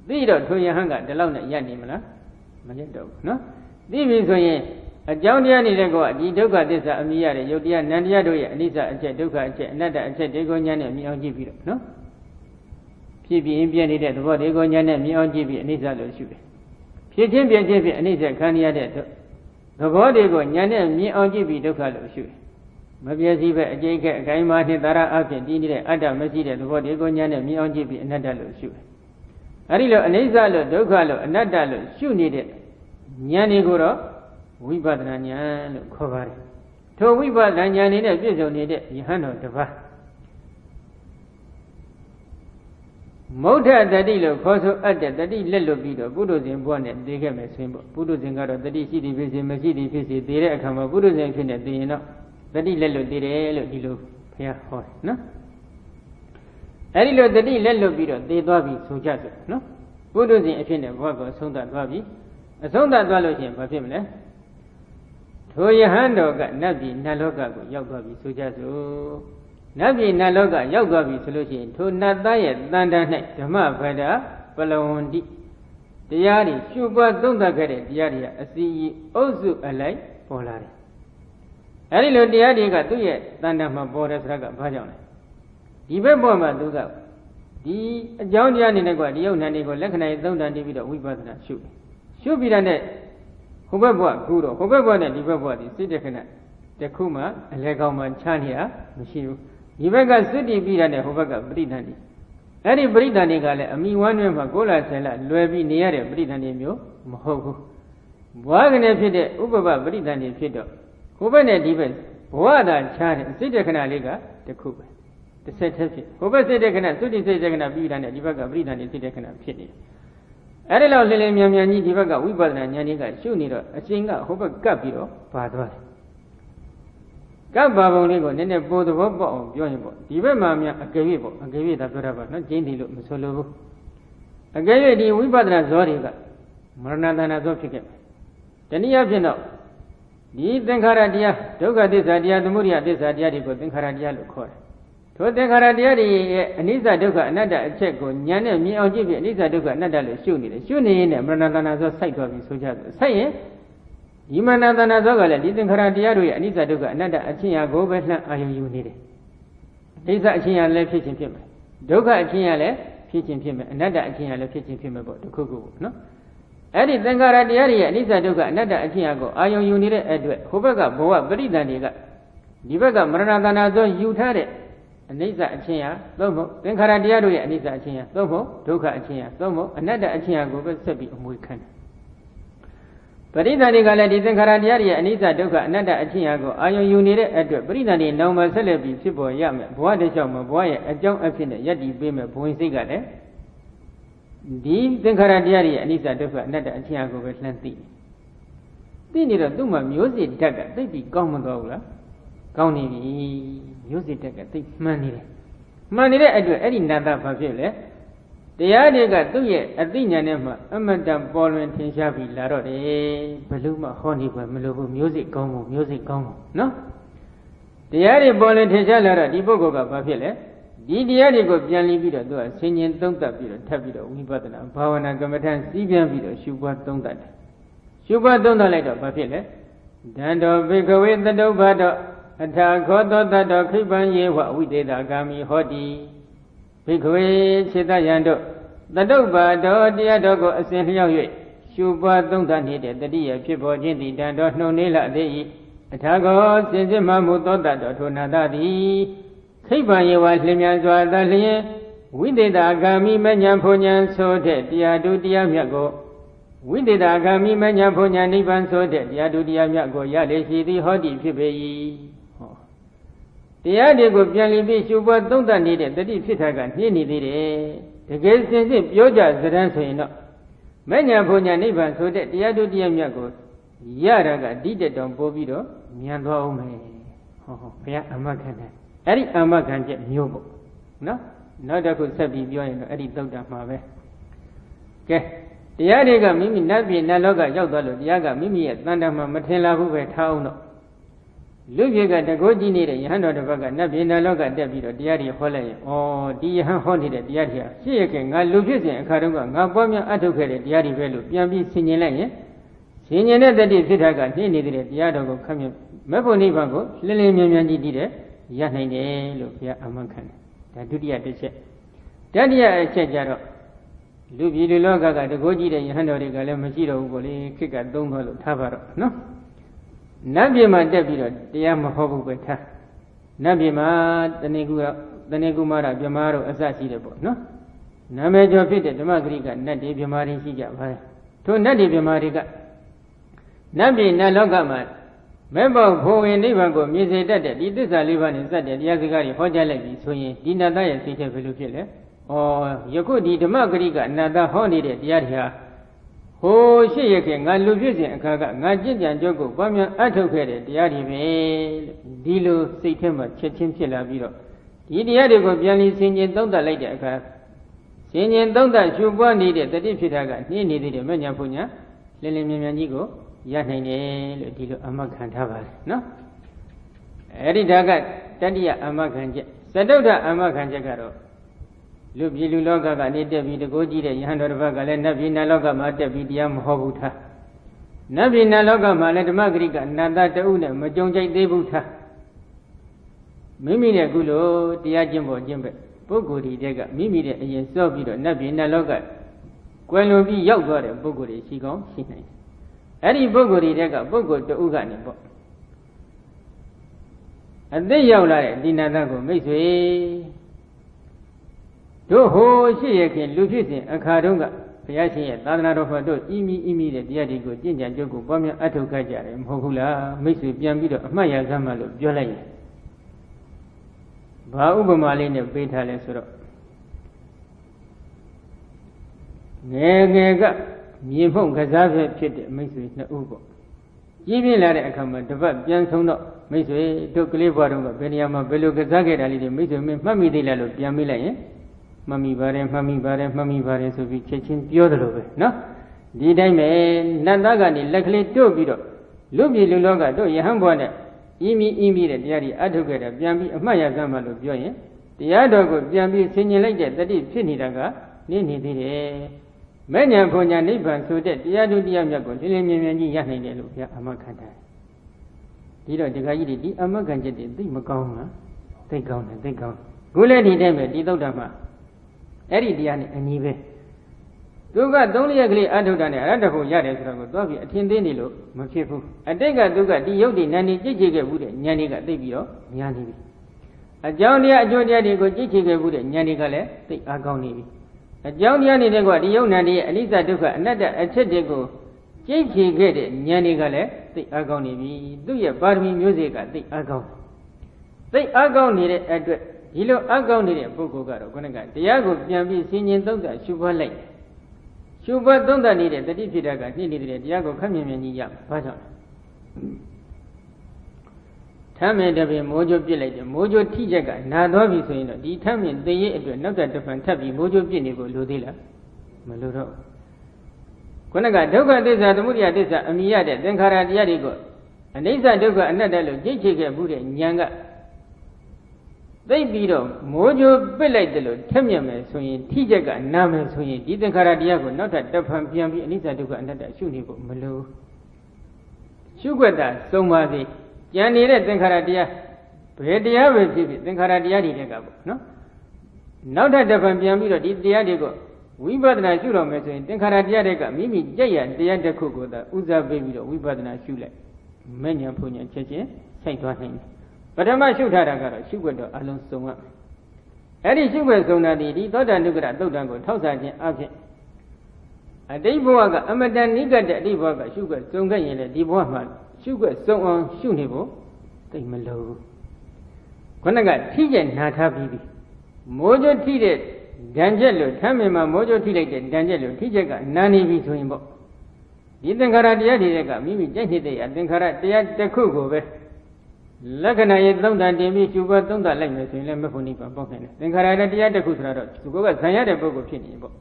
သိတော့ထိုယဟန်ကဒီလောက်နဲ့ရပ်နေမလားမရပ်တော့ဘူးနော်သိပြီဆိုရင်အကြောင်းတရားနေတဲ့ကောဒီဒုက္ခသစ္စာအမိရတဲ့ယုတ်တရားနံတရားတို့ရဲ့အနိစ္စအချက်ဒုက္ခအချက်အနတ္တအချက်ဒီကိုဉာဏ်နဲ့မြင်အောင်ကြည့်ပြီးတော့နော်ဖြစ်ပြင်းပြနေတဲ့သဘောဒီကိုဉာဏ်နဲ့မြင်အောင်ကြည့်ပြီးအနိစ္စလို့ရှုတယ်ဖြစ်ချင်းပြင်းချင်းဖြင့်အနိစ္စခံရတဲ့သဘောတွေကိုဉာဏ်နဲ့မြင်အောင်ကြည့်ပြီးဒုက္ခလို့ရှုတယ်မပြည့်စည်ပဲအကျိတ်ကအခိုင်အမာနှင့်သာရအဖြစ်တည်နေတဲ့အတ္တမရှိတဲ့သဘောဒီကိုဉာဏ်နဲ့မြင်အောင်ကြည့်ပြီးအနတ္တလို့ရှုတယ်အဲဒီလိုအနိစ္စလို့ဒုက္ခလို့အနတ္တလို့ရှုနေတဲ့ဉာဏ်တွေကိုတော့ဝိပဿနာဉာဏ်လို့ခေါ်ပါတယ်ထိုဝိပဿနာဉာဏ်နဲ့ပြည့်စုံနေတဲ့ယဟန်တော်တစ်ပါးမௌဒတတိလို့ခေါ်ဆိုအပ်တဲ့တတိလက်လွတ်ပြီးတော့ပုထုဇဉ်ဘဝနဲ့သိခဲ့မယ်ဆိုရင်ပေါ့ပုထုဇဉ်ကတော့တတိရှိသည်ဖြစ်စေမရှိသည်ဖြစ်စေသိတဲ့အခါမှာပုထုဇဉ်ဖြစ်နေသိရင်တော့တတိလက်လွတ်သိတယ်လို့ဒီလိုဘုရားဟောတယ်နော်အဲဒီလိုတတိလက်လွတ်ပြီးတော့သိသွားပြီဆိုကြစို့နော်ပုထုဇဉ်အဖြစ်နဲ့ဘဝကိုအဆုံးသတ်သွားပြီအဆုံးသတ်သွားလို့ရှိရင်ဘာဖြစ်မလဲထိုယဟန်တော်ကနတ်ပြည်နတ်လောကကိုရောက်သွားပြီဆိုကြစို့နတ်ပြည်နတ်လောကရောက်သွားပြီဆိုလို့ရှိရင်ထိုနတ်သားရဲ့တန်တန်၌ဓမ္မဗဒပလဝန္တိတရားတွေရှုပွားသုံးသပ်ခဲ့တဲ့တရားတွေကအစီအီအုပ်စုအလိုက်ပေါ်လာတယ်အဲဒီလိုတရားတွေကသူ့ရဲ့တန်တန်မှာပေါ်တယ်ဆိုတာကဘာကြောင့်လဲဒီဘက်ပေါ်မှာသူကဒီအကြောင်းတရားနေနဲ့ကဒီယုတ်နံတွေကိုလက္ခဏာရေးသုံးတန်တည်ပြီးတော့ဝိပဿနာရှုပြီးတဲ့နဲ့ဟိုဘက်ဘဝကူတော့ဟိုဘက်ဘဝနဲ့ဒီဘက်ဘဝဒီစိတ်တခဏတခုမှအလဲကောင်းမှချမ်းနေတာမရှိဘူးဒီဘက်ကစွတိပြီးတဲ့နဲ့ဟိုဘက်ကပရိသန္တိအဲ့ဒီပရိသန္တိကလည်းအမိဝမ်းတွင်မှာကိုယ်လာဆယ်လလွယ်ပြီးနေရတဲ့ပရိသန္တိမျိုးမဟုတ်ဘူးဘဝကနေဖြစ်တဲ့ဥပပပရိသန္တိဖြစ်တော့ဟိုဘက်နဲ့ဒီဘက်ဘဝသာချားတဲ့စိတ်တခဏလေးကတခုပဲတစ်ဆက်တည်းဖြစ်ဟိုဘက်စိတ်တခဏစွတိစိတ်တခဏပြီးတဲ့နဲ့ဒီဘက်ကပရိသန္တိစိတ်တခဏဖြစ်နေတယ်အဲ့ဒီလောက်လင်းလင်းမြန်မြန်ကြီးဒီဘက်ကဝိပဿနာဉာဏ်ကြီးကရှုနေတော့အရှင်ကဟိုဘက်ကပ်ပြီးတော့ပါသွားတယ်ကပ်ပါပုံလေးကိုနည်းနည်းပိုသဘောပေါက်အောင်ပြောရင်ပေါ့ဒီဘက်မှာများအကယ်၍ပေါ့အကယ်၍သာပြောတာပါနော်ကျင်းတယ်လို့မဆိုလိုဘူးအကယ်၍ဒီဝိပဿနာဇောတွေကမရဏတဏဇောဖြစ်ခဲ့တယ်တနည်းအားဖြင့်တော့ဒီသင်္ခါရတရားဒုက္ခသစ္စာတရားသမုဒိယသစ္စာတရားတွေကိုသင်္ခါရတရားလို့ခေါ်တယ်ထိုသင်္ခါရတရားတွေရဲ့အနိစ္စဒုက္ခအနတ္တအချက်ကိုဉာဏ်နဲ့မြင်အောင်ကြည့်ပြီးအနိစ္စဒုက္ခအနတ္တလို့ရှုနေတယ်ရှုနေရင်လည်းမရဏတဏဇောစိုက်သွားပြီဆိုကြတယ်စိုက်ရင်ဒီမရဏတဏဇောကလည်းဒီသင်္ခါရတရားတွေရဲ့အနိစ္စဒုက္ခအနတ္တအချင်းရာကိုပဲလှမ်းအာရုံယူနေတယ်အနိစ္စအချင်းရာလည်းဖြစ်ခြင်းဖြစ်မယ်ဒုက္ခအချင်းရာလည်းဖြစ်ခြင်းဖြစ်မယ်အနတ္တအချင်းရာလည်းဖြစ်ခြင်းဖြစ်မယ်ပေါ့တစ်ခုခုပေါ့နော်အဲ့ဒီသင်္ခါရတရားတွေရဲ့အနိစ္စဒုက္ခအနတ္တအချင်းရာကိုအာရုံယူနေတဲ့အတွက်ဟိုဘက်ကဘဝပရိသန္တိကဒီဘက်ကမရဏတဏဇောယူထားတဲ့အနိစ္စအချင်းရာသို့မဟုတ်သင်္ခါရတရားတို့ရဲ့အနိစ္စအချင်းရာသို့မဟုတ်ဒုက္ခအချင်းရာသို့မဟုတ်အနတ္တအချင်းရာကိုပဲဆက်ပြီးအမွေခံတယ်ပရိသန္တိကလည်းဒီသင်္ခါရတရားရဲ့အနိစ္စဒုက္ခအနတ္တအချင်းရာကိုအာယုံယူနေတဲ့အတွက်ပရိသန္တိနောင်မှာဆက်လက်ပြီးဖြစ်ပေါ်ရမယ်ဘဝတစ်လျှောက်မှာဘဝရဲ့အကြောင်းအဖြစ်နဲ့ယက်တည်ပေးမယ်ဘဝင်စိတ်ကလည်းဒီသင်္ခါရတရားရဲ့အနိစ္စဒုက္ခအနတ္တအချင်းရာကိုပဲလှမ်းသိနေတော့သူ့မှာမျိုးစေ့ဓာတ်ကသိပြီးကောင်းမသွားဘူးလားကောင်းနေပြီမျိုးစေ့ဓာတ်ကသိမှန်နေတယ်မှန်နေတဲ့အတွက်အဲ့ဒီနတ္တဘာဖြစ်လဲတရားတွေကသူ့ရဲ့အသိဉာဏ်နဲ့မှအမတန်ပေါ်လွင်ထင်ရှားပြီးလာတော့တယ်ဘလို့မှဟောနေပွဲမလို့ဘူးမျိုးစိကောင်းမှုမျိုးစိကောင်းမှုနော်တရားတွေပေါ်လွင်ထင်ရှားလာတော့ဒီပုဂ္ဂိုလ်ကဘာဖြစ်လဲဒီတရားတွေကိုပြန်လီပြီးတော့သူကဆင်ញင်သုံးသပ်ပြီးတော့ထပ်ပြီးတော့ဝိပဿနာဘာဝနာကမ္မထံစီးပြန်ပြီးတော့ရှုပွားသုံးသပ်တယ်ရှုပွားသုံးသပ်လိုက်တော့ဘာဖြစ်လဲဒန္တောဘိကဝေတတုဘတောအထာခောသောတတ္တောခိပံယေဝဝိသေသဂာမိဟောတိဘိကဝေစေတယံတို့တတုပ္ပါတော်တရားတော်ကိုအစဉ်လျောက်၍ရှုပွားသုံးသပ်နေတဲ့တတိယဖြစ်ပေါ်ခြင်းသည်တန်တော်နှုံနေလသေး၏အထာကောစင်စစ်မှမူသောတတ်တော်ထိုနာတသည်ခိဗ္ဗံယေဝလျင်မြန်စွာသလျင်ဝိသေသဂာမိမဉ္ဇဉ်ဘုံဉ္ဇဉ်ဆိုတဲ့တရားတို့တရားမြတ်ကိုဝိသေသဂာမိမဉ္ဇဉ်ဘုံဉ္ဇဉ်နိဗ္ဗာန်ဆိုတဲ့တရားတို့တရားမြတ်ကိုရလေရှိသည်ဟောတိဖြစ်ပေ၏တရားတွေကိုပြန်လည်ပြီးရှုပွားသုံးသပ်နေတဲ့တတိဖြစ်တာကနှင်းနေသေးတယ်တကယ်စင်စစ်ပြောကြစတဲ့ဆိုရင်တော့မဉ္ဇဉ်ဘုံဉ္ဇဉ်နိဗ္ဗာန်ဆိုတဲ့တရားတို့တရားမြတ်ကိုရတာကဒီတက်တောင်ပို့ပြီးတော့မြန်သွားအောင်မယ်ဟောဘုရားအမခံတယ်အဲ့ဒီအမခံချက်မျိုးပေါ့နော်နောက်တစ်ခုဆက်ပြီးပြောရင်တော့အဲ့ဒီသုတ်တံမှာပဲ ကဲတရားတွေကမိမိနတ်ပြည်နတ်လောကရောက်သွားလို့တရားကမိမိရဲ့တန်တမှာမထင်လာဘူးပဲထားအောင်တော့လူပြေကတကောကြီးနေတဲ့ယဟန်တော်တစ်ပတ်ကနတ်ပြည်နတ်လောကတက်ပြီးတော့တရားတွေဟောလိုက်ရင်ဩဒီယဟန်ဟောနေတဲ့တရားတွေရှေ့ရခင်ငါလူဖြစ်စဉ်အခါတုန်းကငါပွားများအထုတ်ခဲ့တဲ့တရားတွေပဲလို့ပြန်ပြီးဆင်ញင်လိုက်ရင်ဆင်ញင်တဲ့တတိဖြစ်တာကနှိမ့်နေတဲ့တရားတော်ကိုခန့်မြတ်မေဖို့နိဗ္ဗာန်ကိုလင်းလင်းမြဲမြဲကြီးတည်တဲ့ရနိုင်တယ်လို့ဘုရားအမှန်ခံတယ်ဒါဒုတိယတစ်ချက်တတိယအချက်ကြတော့လူပြည်လူလောကကတကောကြီးတဲ့ယဟန်တော်တွေကလည်းမရှိတော့ဘူးပေါ့လေခစ်ကသုံးသွားလို့ထားပါတော့နော်နတ်ပြည်မှာတက်ပြီးတော့တရားမဟောဘူးပဲထားနတ်ပြည်မှာတဏှေကုမာရဗြဟ္မာတို့အစရှိတယ်ပေါ့နော်နာမည်ကျော်ဖြစ်တဲ့ဓမ္မဂရိကနတ်တွေဗြဟ္မာတွေရှိကြပါတယ်ထိုနတ်တွေဗြဟ္မာတွေကနတ်ပြည်နတ်လောကမှာမဲ့ပေါဖို့ဝင်နိဗ္ဗာန်ကိုမြင်စေတတ်တဲ့ဒီသစ္စာလေးပါးနဲ့စတဲ့တရားစကားတွေဟောကြားလိုက်ပြီးဆိုရင်ဒီနတ်သားရဲ့စိတ်ထဲဘယ်လိုဖြစ်လဲ။ယခုဒီဓမ္မဂရိကအနတ္တဟောနေတဲ့တရားတွေဟာဟိုရှိရခင်ငါလူဖြစ်စဉ်အခါကငါကြင်ကြံကြုတ်ကိုပွားများအထုတ်ခဲ့တဲ့တရားတွေပဲလို့ဒီလိုစိတ်ထဲမှာချက်ချင်းဖြစ်လာပြီးတော့ဒီတရားတွေကိုပြန်လည်ဆင်ခြင်သုံးသပ်လိုက်တဲ့အခါဆင်ခြင်သုံးသပ်ရှုပွားနေတဲ့တတိဖြစ်တာကနှင်းနေသေးတယ်မညာဖုန်ညာလင်းလင်းမြန်မြန်ကြီးကိုရနိုင်တယ်လို့ဒီလိုအမှတ်ခံထားပါတယ်နော်အဲ့ဒီဒါကတတိယအမှတ်ခံချက်သတုဒ္ဓအမှတ်ခံချက်ကတော့လူပြည်လူလောကကနေတက်ပြီးတကိုးကြည့်တဲ့ယဟန်တော်တစ်ပတ်ကလည်းနတ်ပြည်နတ်လောကမှာတက်ပြီးတရားမဟောဘူးထားနတ်ပြည်နတ်လောကမှာလည်းဓမ္မဂရိကနတ်သားတအုပ်နဲ့မကြုံကြိုက်သေးဘူးထားမိမိနဲ့ကုလိုတရားကျင့်ဖို့ကျင့်ပဲပုဂ္ဂိုလ်တွေကမိမိနဲ့အရင်စောပြီးတော့နတ်ပြည်နတ်လောကကွယ်လွန်ပြီးရောက်သွားတဲ့ပုဂ္ဂိုလ်တွေရှိကောင်းရှိနိုင်တယ်အဲ့ဒီပုဂ္ဂိုလ်တွေကပုဂ္ဂိုလ်တအုပ်ကနေပေါ့အသိရောက်လာတဲ့ဒီနတ်သားကိုမိတ်ဆွေတို့ဟိုရှိရခင်လူဖြစ်စဉ်အခါတုန်းကဘုရားရှင်ရဲ့သာသနာတော်ဘုရားတို့ဤမိတဲ့တရားတွေကိုကျင့်ကြံကြုတ်ကိုပွားများအထောက်ခံကြတယ်မဟုတ်ဘူးလားမိတ်ဆွေပြန်ပြီးတော့အမှတ်ရစမ်းမှလို့ပြောလိုက်ရင်ဘာဥပမာလေးနဲ့ပေးထားလဲဆိုတော့ငယ်ငယ်ကမြေဖုံကစားပဲဖြစ်တဲ့မိတ်ဆွေနှစ်ဦးပေါ့ကြီးပြင်းလာတဲ့အခါမှာတပတ်ပြန်ဆုံးတော့မိတ်ဆွေတို့ကလေးဘွားတို့ကဘယ်နေရာမှာဘယ်လိုကစားခဲ့တာလေးတွေမိတ်ဆွေမင်းမှတ်မိသေးလားလို့ပြန်မေးလိုက်ရင်မှတ်မိပါတယ်မှတ်မိပါတယ်မှတ်မိပါတယ်ဆိုပြီးချက်ချင်းပြောတယ်လို့ပဲနော်ဒီတိုင်းပဲနတ်သားကနေလက်ကလေးတို့ပြီးတော့လူပြည်လူလောကတို့ယဟန်ဘွားနဲ့ဤမိတဲ့တရားတွေအထုတ်ခဲ့တာပြန်ပြီးအမှတ်ရစမ်းမှလို့ပြောရင်တရားတော်ကိုပြန်ပြီးဆင်ញင်လိုက်တဲ့တတိဖြစ်နေတာကနေသေးတယ်မဲ့ညာဖွညာနိဗ္ဗာန်ဆိုတဲ့တရားသူတရားမြတ်ကိုလင်းလင်းမြင်မြင်ကြီးရနိုင်တယ်လို့ဘုရားအမှတ်ခံတယ်ဒီတော့ဒကာကြီးတွေဒီအမှတ်ခံချက်တွေသိမကောင်းလားသိကောင်းတယ်သိကောင်းခုလည်းဒီတိုင်းပဲဒီသုတ်တမှာအဲ့ဒီတရားနဲ့အညီပဲသူက3ရက်ကလေးအထုတာနဲ့အရတ္တဖို့ရတယ်ဆိုတော့ကိုသွားပြီးအထင်သေးနေလို့မဖြစ်ဘူးအတိတ်ကသူကဒီယုတ်ဒီနန္ဒီကြိတ်ချေခဲ့ဘူးတဲ့ဉာဏ်တွေကသိပြီးတော့များနေပြီအကြောင်းတရားအကျိုးတရားတွေကိုကြိတ်ချေခဲ့ဘူးတဲ့ဉာဏ်တွေကလည်းသိအားကောင်းနေပြီအကြောင်းတရားနေတဲ့ကွာဒီယုတ်နန္ဒီရဲ့အနိစ္စဒုက္ခအနတ္တအချက်တွေကိုကြိတ်ချေခဲ့တဲ့ဉာဏ်တွေကလည်းသိအားကောင်းနေပြီသူ့ရဲ့ပါရမီမျိုးစေ့ကသိအားကောင်းနေတဲ့အတွက်ဒီလိုအကောင်းနေတဲ့ပုဂ္ဂိုလ်ကတော့ခုနကတရားကိုပြန်ပြီးဆင်ញင်သုံးသပ်ရှုပွားလိုက်ရှုပွားသုံးသပ်နေတဲ့တတိဖြစ်တာကနှိမ့်နေတဲ့တရားကိုခက်မြင်မြင်ကြီးရဘာကြောင့်လဲထမ်းမြင်တဲ့ပြင်မိုးကြိုးပြစ်လိုက်တယ်မိုးကြိုးထိချက်ကနာသွားပြီဆိုရင်တော့ဒီထမ်းမြင်သိရဲ့အတွက်နောက်တစ်ဖန်ထပ်ပြီးမိုးကြိုးပြစ်နေဖို့လိုသေးလားမလိုတော့ခုနကဒုက္ခသစ္စာသမုဒယသစ္စာအမိရတဲ့သင်္ခါရတရားတွေကိုအနိစ္စဒုက္ခအနတ္တလို့ကြိတ်ချေခဲ့မှုတဲ့ဉာဏ်ကသိပြီးတော့မိုးကြိုးပစ်လိုက်တယ်လို့ထက်မြက်မယ်ဆိုရင်ထိချက်ကနာမယ်ဆိုရင်ဒီသင်္ခါရတရားကိုနောက်ထပ်တစ်ဖန်ပြန်ပြီးအနိစ္စဒုက္ခအနတ္တရှုနေဖို့မလိုရှုွက်တာသုံးပါးစီကြံနေတဲ့သင်္ခါရတရားဘယ်တရားပဲဖြစ်ဖြစ်သင်္ခါရတရားတွေတက်တာပေါ့နော်နောက်ထပ်တစ်ဖန်ပြန်ပြီးတော့ဒီတရားတွေကိုဝိပဿနာရှုတော့မယ်ဆိုရင်သင်္ခါရတရားတွေကမိမိကြက်ရတရားတစ်ခုကိုသာဥစားပေးပြီးတော့ဝိပဿနာရှုလိုက်မဲ့ညာဖုန်ညာချက်ချင်းဆိုင်သွားနိုင်တယ်ပထမရှုထားတာကတော့ရှုွက်တော့အလုံးစုံရမယ်အဲ့ဒီရှုွက်စုံတာဒီသောတာနုကရသုတ်တံကိုထောက်ဆခြင်းအဖြစ်အတိတ်ဘဝကအမတန်နိကတဲ့အတိတ်ဘဝကရှုွက်စုံခဲ့ရင်လေဒီဘဝမှာရှုွက်စုံအောင်ရှုနေဖို့သိမလို့ခုနကထိကျက်နာထားပြီးပြီမိုးကြိုးထိတဲ့ဒဏ်ချက်လို့ထမ်းမြင်မှာမိုးကြိုးထိလိုက်တဲ့ဒဏ်ချက်လို့ထိချက်ကနာနေပြီဆိုရင်ပေါ့ဒီသင်္ခါရတရားတွေကမိမိကြိုက်နေတဲ့သင်္ခါရတရားတစ်ခုကိုပဲလက္ခဏာရဲ့သုံးတန်တင်ပြီးရှုပွားသုံးတန်လိုက်မယ်ဆိုရင်လည်းမဖို့နိဗ္ဗာန်ပေါက်နိုင်တယ်သင်္ခါရတရားတစ်ခုဆိုတော့သူကဇံရတဲ့ပုဂ္ဂိုလ်ဖြစ်နေပေါ့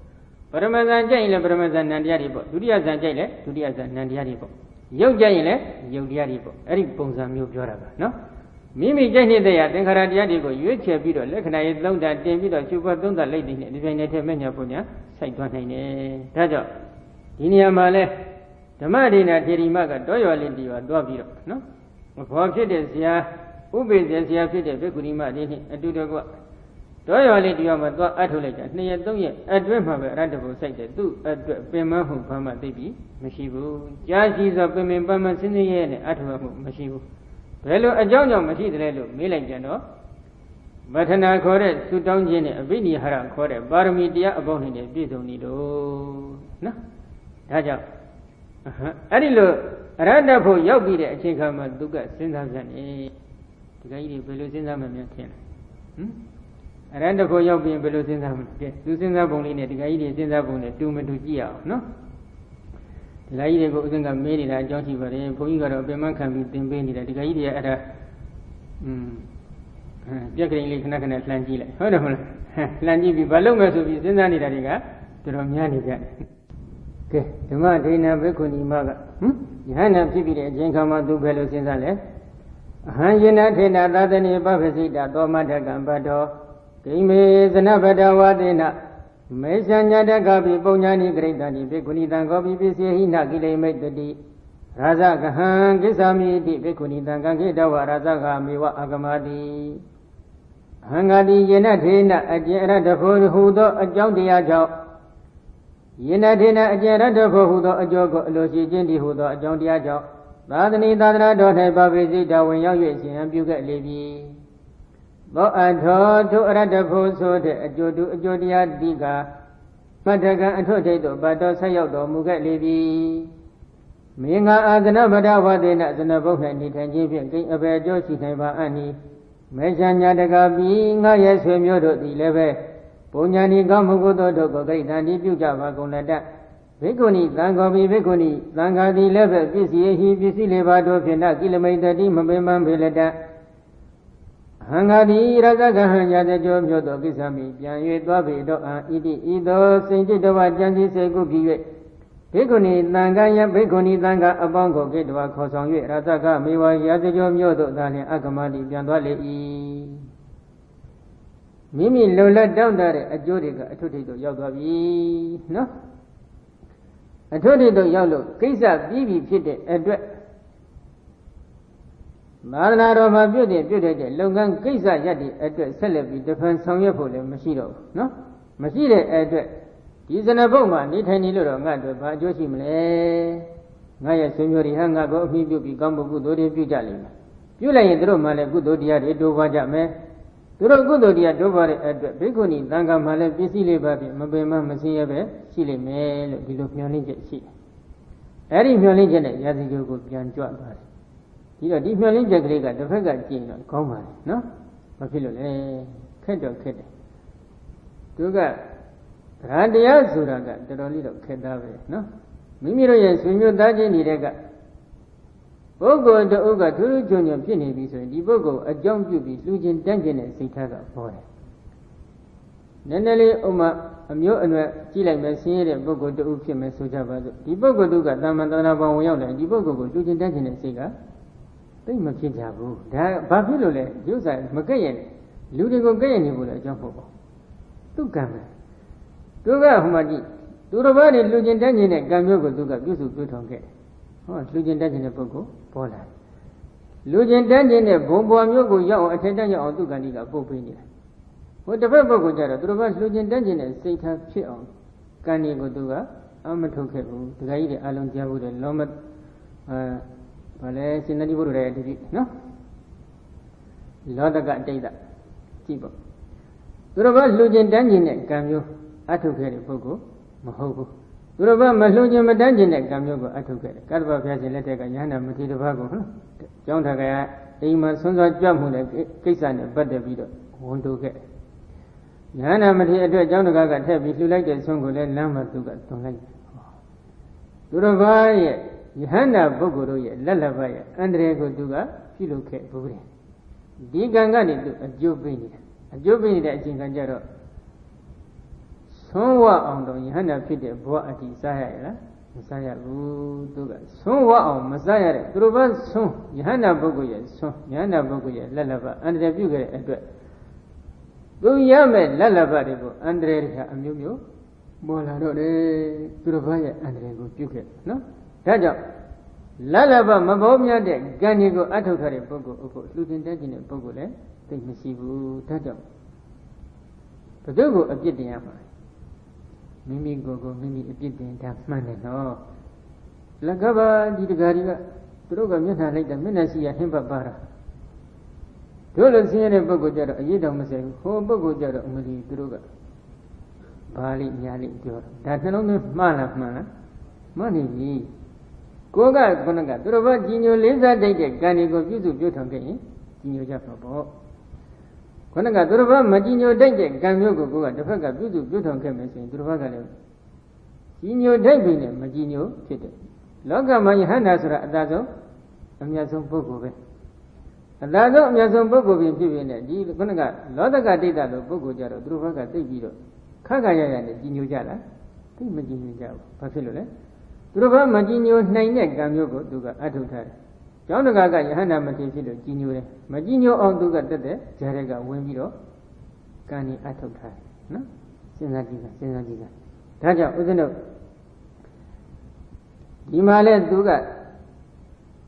Paramazan Jail, Paramazan Nandiaribo, Dudia Zanjale, Dudia Nandiaribo. Young Jail, Young Diaribo, Eric Ponzam, Yoraba, no? Mimi Jani there, then Karadiadigo, you each be the Lekana, long that David or Super Donda lady, the Mania Punya, Saitwane, Tajo. Inia Male, the Madina Tirimaga, Doyo Lindi or Dobio, no? For Fides, ya, Ubis, ya Fides, Bekurima, and do the work. Doyo Lindi or Madua Atoleta, near Doya, Adwema, Randable Site, do Pema who Pama Baby, Mashibu, Jazis of Pema Pama Sini, Atwamu, Mashibu. Hello, a young machine, Milangano. But an I call it, Sudan Jenny, a Vini Haran called it, Barmedia about in a Bizonido. No, Taja. Adilo, Randapo, Yogi, a Chinkama Duga, Sinzan, the guy below Sinzam. Randapo Yogi below Sinzam, Susan Bonnie, the guy is in the bonnet, 2 Medugia, no? Lady goes in a maid at Johnny, but in Poinga of Beman can be tempered at the idea at a Jacqueline Knacken at Langila. Honorable Langi Balonga to be Zinani Dariga to Romiani. Okay, the Martina Becuni Maga. Yana Pipi, Jenkama do Bello Sinzale. Hanjina Tina Ladani Babasita, Domata Gambado. Game is another Wadina. Mesanya Gabi Bonyani Great Dani, Becuni Dangobi, Hina Gile made the D. Raza Gahan, Gisami, Becuni Dangagida, Razaga, Miwa Agamadi. Hangadi Yenatina, a Jera de Hudo, a John Diajo. Yenatina, a Jera de Hudo, a Jogo, Losi Jendi Hudo, a John Diajo. Radani Dadra don't have Babizita when you and Buga Levy. Bo and to Radapo so the Jodia Diga, Mataga and Totato, but Sayodo Muga Levi. Minga Aganabada Wadena, the Naboka, and Tangibian, a bear Joshi Neva Ani. Meshanya de Gabi, Naya Swemyodo, the Leve, Ponyani Gamugo, Dogo, and the Pujava Gonada. Viconi, Langobi, Viconi, Langa the Leve, Busy Levado, Pena, Kilometer, Dimabema, Veleda. Hangadi Razagahanya the Job Yodo Gisami, Yan Babi do Ido, Saint Dova Janji Segubi. Pegoni, Langaya, Pegoni, Langa, Abongo, Gedwa, Kosong, Razaga, Miwa, Yazajom Yodo, Dani, Agamadi, Yandwale. Mimi Lola down there at Jodica, a Totito Yogavi, no? A Totito Yolo, Kisa, Bibi, Pite, and Marana ma beauty, Longan Kisa Yadi, address celebrity, defense Sonyapo, Machino, no? Machine address. He's an aboma, Nitani Luro, Mato, Bajoshim, Naya Senori Hanga, go, he will become good, Pujali. You lay in the room, Male, good odia, do Vajame. Duro good odia, do address, Bigoni, Langa Male, Bisili Babi, Mabema, Messiabe, Chile, Mel, Dilopionica, Eri Mioligene, Yazigo, Jan Joan. You know, deep knowledge, the Vega Gino, Coma, no? Mafilo, Kedo Kede. Duga Radia Zuraga, the little Kedave, no? Mimiro, yes, when you daji Nirega. Bogo and the Oga, Turu Junior Pinny, so the Bogo, a John Bubi, Lugin Dungeon and Sitaga for him. Nenele Oma, a mule and Chile Messier and Bogo de Upiam Sojava. The Bogo Duga, Damandana Bayola, and the Bogo, Lugin Dungeon and Siga. They must change Abu. Babilo, Josa, Magayan, Ludigo Gayan, jump over. Two Gamma. Duga Humadi. Durabani, Lugin Dungeon and Gamogo Duga, Yusu Butonga. Oh, Lugin Dungeon and Bogo, Pola. Lugin Dungeon and Bombo Yogo Yao, attendant or Duganiga, Bopini. What the Bogo Jara, Durabas Lugin Dungeon and Saint Chion, Ganigo Duga, Amatoke, the Gaidi Alon Jabu, and Lomat. Well, Sinadi would read it, no? Loda got data. Tipo. Duraba Lugin Dungeon, Gamu, I took it, Pogo, Mahogo. Duraba Malugin Dungeon, Gamu, I took it. Carva Piazza, Yana, Matito Vago, John Tagaya, Ema Sunza Jamu, Kisan, but the video, won't do it. Yana Matito, John Gaga, have you like the song, let Lama to get to like. Duraba. Yana Bogoroya, Lalabaya, Andre Goduga, Filuke, Buri. Digangani, a Jobini, that Jinganjaro. ဆုံးဝအောင်တော့ယဟန္တာဖြစ်တဲ့ဘဝအတိစားရလားမစားရဘူးသူကဆုံးဝအောင်မစားရတဲ့သူတို့ဘာဆုံးယဟန္တာပုဂ္ဂိုလ်ရဲ့ဆုံးယဟန္တာပုဂ္ဂိုလ်ရဲ့လက်လက်ပါအန္တရာယ်ပြုခဲ့တဲ့အတွက်သူရမဲ့လက်လက်ပါတွေကိုအန္တရာယ်တွေကအမျိုးမျိုးပေါ်လာတော့တယ်သူတို့ဘာရဲ့အန္တရာယ်ကိုပြုခဲ့နော်ဒါကြောင့်လက်လက်ပါမပေါ်မြတ်တဲ့ကံတွေကိုအထုတ်ထားတဲ့ပုဂ္ဂိုလ်အခုလှူတင်တတ်ခြင်းတဲ့ပုဂ္ဂိုလ်လည်းသိမရှိဘူးဒါကြောင့်ဘုသူ့ကိုအပြစ်တင်ရမှာမိမိကိုယ်ကိုမိမိအပြစ်တင်တာမှန်တယ်နော်လက်ကပါဒီတကားတွေကသူတို့ကမျက်နှာလိုက်တာမျက်နှာရှိရဟင်းပတ်ပါတာတို့လိုဆင်းရဲတဲ့ပုဂ္ဂိုလ်ကြတော့အရေးတောင်မဆိုင်ဘူးဟိုပုဂ္ဂိုလ်ကြတော့အမလီသူတို့ကဘာလိညာလိပြောတာဒါနှလုံးသွင်းမှားလားမှန်လားမှန်နေပြီကိုကခုနကသူတို့ဘာကြီးညိုလေးစားတိုက်တဲ့ကံတွေကိုပြုစုပြုထောင်ခဲ့ရင်ကြီးညိုကြမှာပေါ့ခုနကသူတို့ဘာမကြီးညိုတိုက်တဲ့ကံမျိုးကိုကတစ်ဖက်ကပြုစုပြုထောင်ခဲ့မယ်ဆိုရင်သူတို့ဘာကလည်းကြီးညိုတိုက်ပြီးနဲ့မကြီးညိုဖြစ်တယ်လောကမှာယဟန္တာဆိုတာအသာဆုံးအမြတ်ဆုံးပုဂ္ဂိုလ်ပဲအသာဆုံးအမြတ်ဆုံးပုဂ္ဂိုလ်ဖြစ်ဖြစ်နဲ့ဒီခုနကလောတကဒိဋ္ဌလိုပုဂ္ဂိုလ်ကြတော့သူတို့ဘာကသိပြီးတော့ခက်ခါရရနဲ့ကြီးညိုကြလားသိမကြီးညိုကြဘူးဘာဖြစ်လို့လဲသူတို့ဘာမကြီးညိုနိုင်တဲ့ကံမျိုးကိုသူကအထုတ်ထားတယ်ကျောင်းတကာကယဟန္တာမထေဖြစ်လို့ကြီးညိုတယ်မကြီးညိုအောင်သူကတက်တဲ့ဂျာရကဝင်ပြီးတော့ကံကြီးအထုတ်ထားတယ်နော်စဉ်းစားကြည့်တာဒါကြောင့်ဥစ္စနုဒီမှာလဲသူက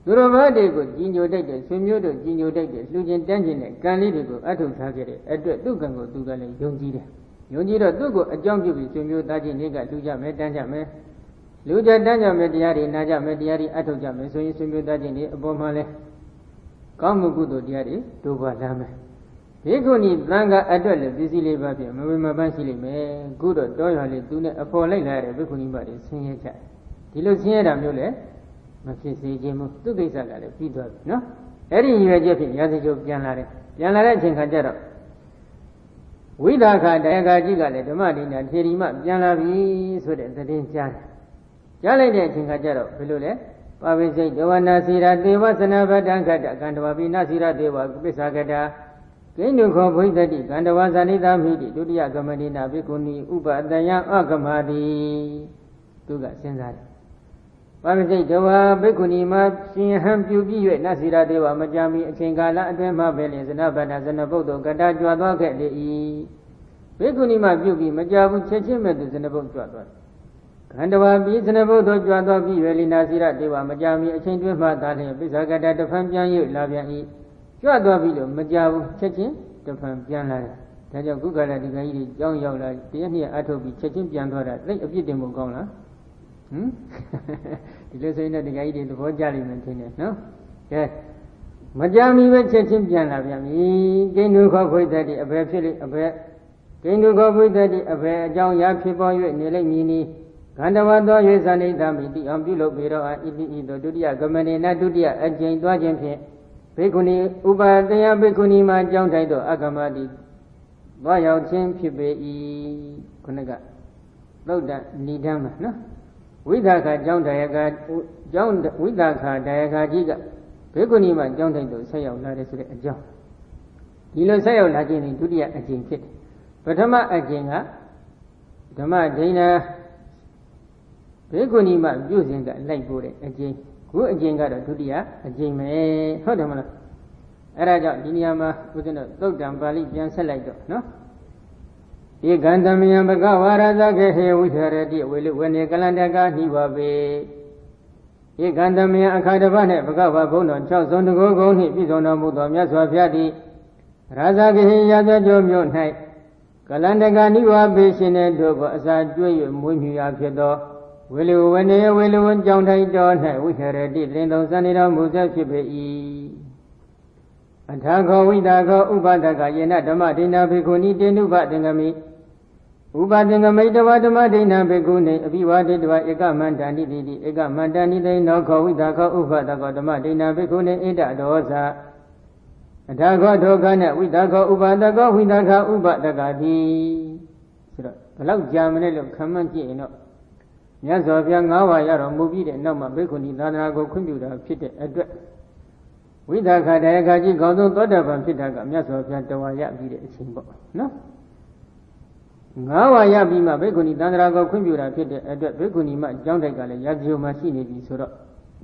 သူတော်ဘာတွေကိုကြီးညိုတိုက်တဲ့ဆွေမျိုးတို့ကြီးညိုတိုက်တဲ့လှူခြင်းတန်းခြင်းနဲ့ကံလေးတွေကိုအထုတ်ထားခဲ့တဲ့အတွက်သူ့ကံကိုသူကလည်းယုံကြည်တယ်ယုံကြည်တော့သူ့ကိုအကြောင်းပြုပြီးဆွေမျိုးသားချင်းတွေကလှူကြမယ်တန်းကြမယ်လူကြတန်းကြမယ်တရားတွေနာကြမယ်တရားတွေအထုတ်ကြမယ်ဆိုရင်ဆွေမျိုးသားချင်းတွေအပေါ်မှာလဲကောင်းမှုကုသိုလ်တရားတွေတိုးပွားလာမယ်ဒီခုနီသံဃာအတွက်လည်းပစ္စည်းလေးပါဖြင့်မဝေမပန်းရှိလိမ့်မယ်ခုတော့တောရွာလေးသူနဲ့အဖော်လိုက်လာတဲ့ဘိက္ခုနီမတွေဆင်းရဲကြဒီလိုဆင်းရဲတာမျိုးလည်းမဖြစ်စေခြင်းမို့သူကိစ္စကလည်းပြီးသွားပြီနော်အဲ့ဒီရွယ်ချက်ဖြင့်ရာဇချုပ်ပြန်လာတဲ့အချိန်ခါကျတော့ဝိဒါခတရားကာကြီးကလည်းဓမ္မဒိဋ္ဌထေရီမပြန်လာပြီဆိုတဲ့သတင်းကြားတယ်ကြားလိုက်တဲ့အချိန်ခါကျတော့ဘယ်လိုလဲပါဝိစိတ်ဒဝနာစီရာသေဝသနာဘတံခတကန္တဝပိနာစီရာသေဝပစ္ဆာကတာကိဉ္နုခောဘုိတတိကန္တဝဇာနိသာမိတိဒုတိယကမဏိနာဘိက္ခုနီဥပတယံအကမတိသူကစဉ်းစားတယ်ပါမစိတ်တဝါဘိက္ခုနီမှာရှင်ဟံပြုပြီး၍နတ်စီရသေးဝမကြမီအချိန်ကာလအတွင်းမှာပဲလေဇနဗန္ဒဇနဗုဒ္ဓကတာကြွသွားခဲ့လေ၏ဘိက္ခုနီမှာပြုပြီးမကြဘူးချက်ချင်းမဲ့သူဇနဗုဒ္ဓကြွသွားခန္ဓဝါပြီးဇနဗုဒ္ဓကြွသွားပြီး၍လေနာစီရသေးဝမကြမီအချိန်တွင်းမှာသာလျှင်ပိစ္ဆာကတာတဖန်ပြန်၍လာပြန်၏ကြွသွားပြီးလို့မကြဘူးချက်ချင်းတဖန်ပြန်လာတယ်ဒါကြောင့်ကုက္ကလဒီကကြီးတွေကြောင်းရောက်လာတရားနှစ်အထုတ်ပြီးချက်ချင်းပြန်သွားတာသိအပြစ်တင်မှုကောင်းလားဒီလိုဆိုရင်တော့ဒီကကြီးတွေသဘောကျလိမ့်မယ်ထင်တယ်နော်ကဲမကြမီပဲချက်ချင်းပြန်လာပြန်ပြီကိန္နုခောဘုိတတိအဘယ်ဖြစ်လိအဘယ်ကိန္နုခောဘုိတတိအဘယ်အကြောင်းအရာဖြစ်ပေါ်၍နေလိမ့်မည်နီခန္ဓဝါသော၍ဇာနိတမိတိအောင်ပြုလုပ်ပေတော့ဣတိဤသို့ဒုတိယကမဏေနဒုတိယအကျင့်သွားခြင်းဖြင့်ဘိက္ခုနီဥပတယဘိက္ခုနီမှာကြောင်းထိုက်သောအကမတိသွားရောက်ခြင်းဖြစ်ပေ၏ခုနကသုတ်တဏိဒံမှာနော်ဝိသခာကျောင်းတရားကကျောင်းဝိသခာတရားကကြီးကဘေကုဏီမှာကျောင်းထိုင်သူဆက်ရောက်လာတယ်ဆိုတဲ့အကြောင်းဒီလိုဆက်ရောက်လာခြင်းဒုတိယအကျင့်ဖြစ်တယ်ပထမအကျင့်ကဓမ္မဒိဋ္ဌဘေကုဏီမှာပြုစဉ်ကလိုက်ပို့တဲ့အကျင့်ခုအကျင့်ကတော့ဒုတိယအကျင့်ပဲဟုတ်တယ်မလားအဲ့ဒါကြောင့်ဒီနေရာမှာဦးဇင်းတို့သုတ်တံပါဠိပြန်ဆက်လိုက်တော့နော်ဧကံတမယံဘဂဝါရဇခေဟေဝိဟရတိဝေလုဝေနေကလန္တကာနှိဝပေဧကံတမယံအခါတစ်ပတ်နှင့်ဘဂဝါဘုံတော်6ဆုံးတကုကုံနှင့်ပြည့်စုံတော်မူသောမြတ်စွာဘုရားသည်ရာဇခေဟေရာဇကျော်မြို့၌ကလန္တကာနှိဝပေရှင်တဲ့တို့ကိုအစာကျွေး၍မွေးမြူရာဖြစ်သောဝေလုဝေနေဝေလုဝကြောင့်ထိုင်တော်၌ဝိဟရတိသင်္သုံစံနေတော်မူသောဖြစ်ပေ၏အထာခောဝိတာခောဥပဒကယေနဓမ္မဒိဋ္ဌဘိက္ခုနီတေနုပသင်္ကမိဥပသင်္ကမိတဝဓမ္မဒိဋ္ဌဘိက္ခုနေအပိဝါဒိတဝဧကမန္တန္တိတိဧကမန္တန္တိတိနောခောဝိတာခောဥပဒကောဓမ္မဒိဋ္ဌဘိက္ခုနေဣဒဒောဇအထာခောဒုက္ခနဲ့ဝိတာခောဥပဒကောဝိတာခောဥပဒကတိဆိုတော့ဘလောက်ကြာမလဲလို့ခံမှန်းကြည့်ရင်တော့မြတ်စွာဘုရား9ဝါရတော်မူပြီးတဲ့နောက်မှာဘိက္ခုနီသာသနာကိုခွင့်ပြုတာဖြစ်တဲ့အတွက်ဝိသခာတရားခါကြီးခေါင်းဆုံးသောတာပန်ဖြစ်တာကမြတ်စွာဘုရားတဝါရပြီးတဲ့အချိန်ပေါ့နော် ngā wā yā bī mā bhikkhuni tandara ko khun pyū rā phit de atwet bhikkhuni mā joint dai ka le yā siyo mā shi ne bi so ro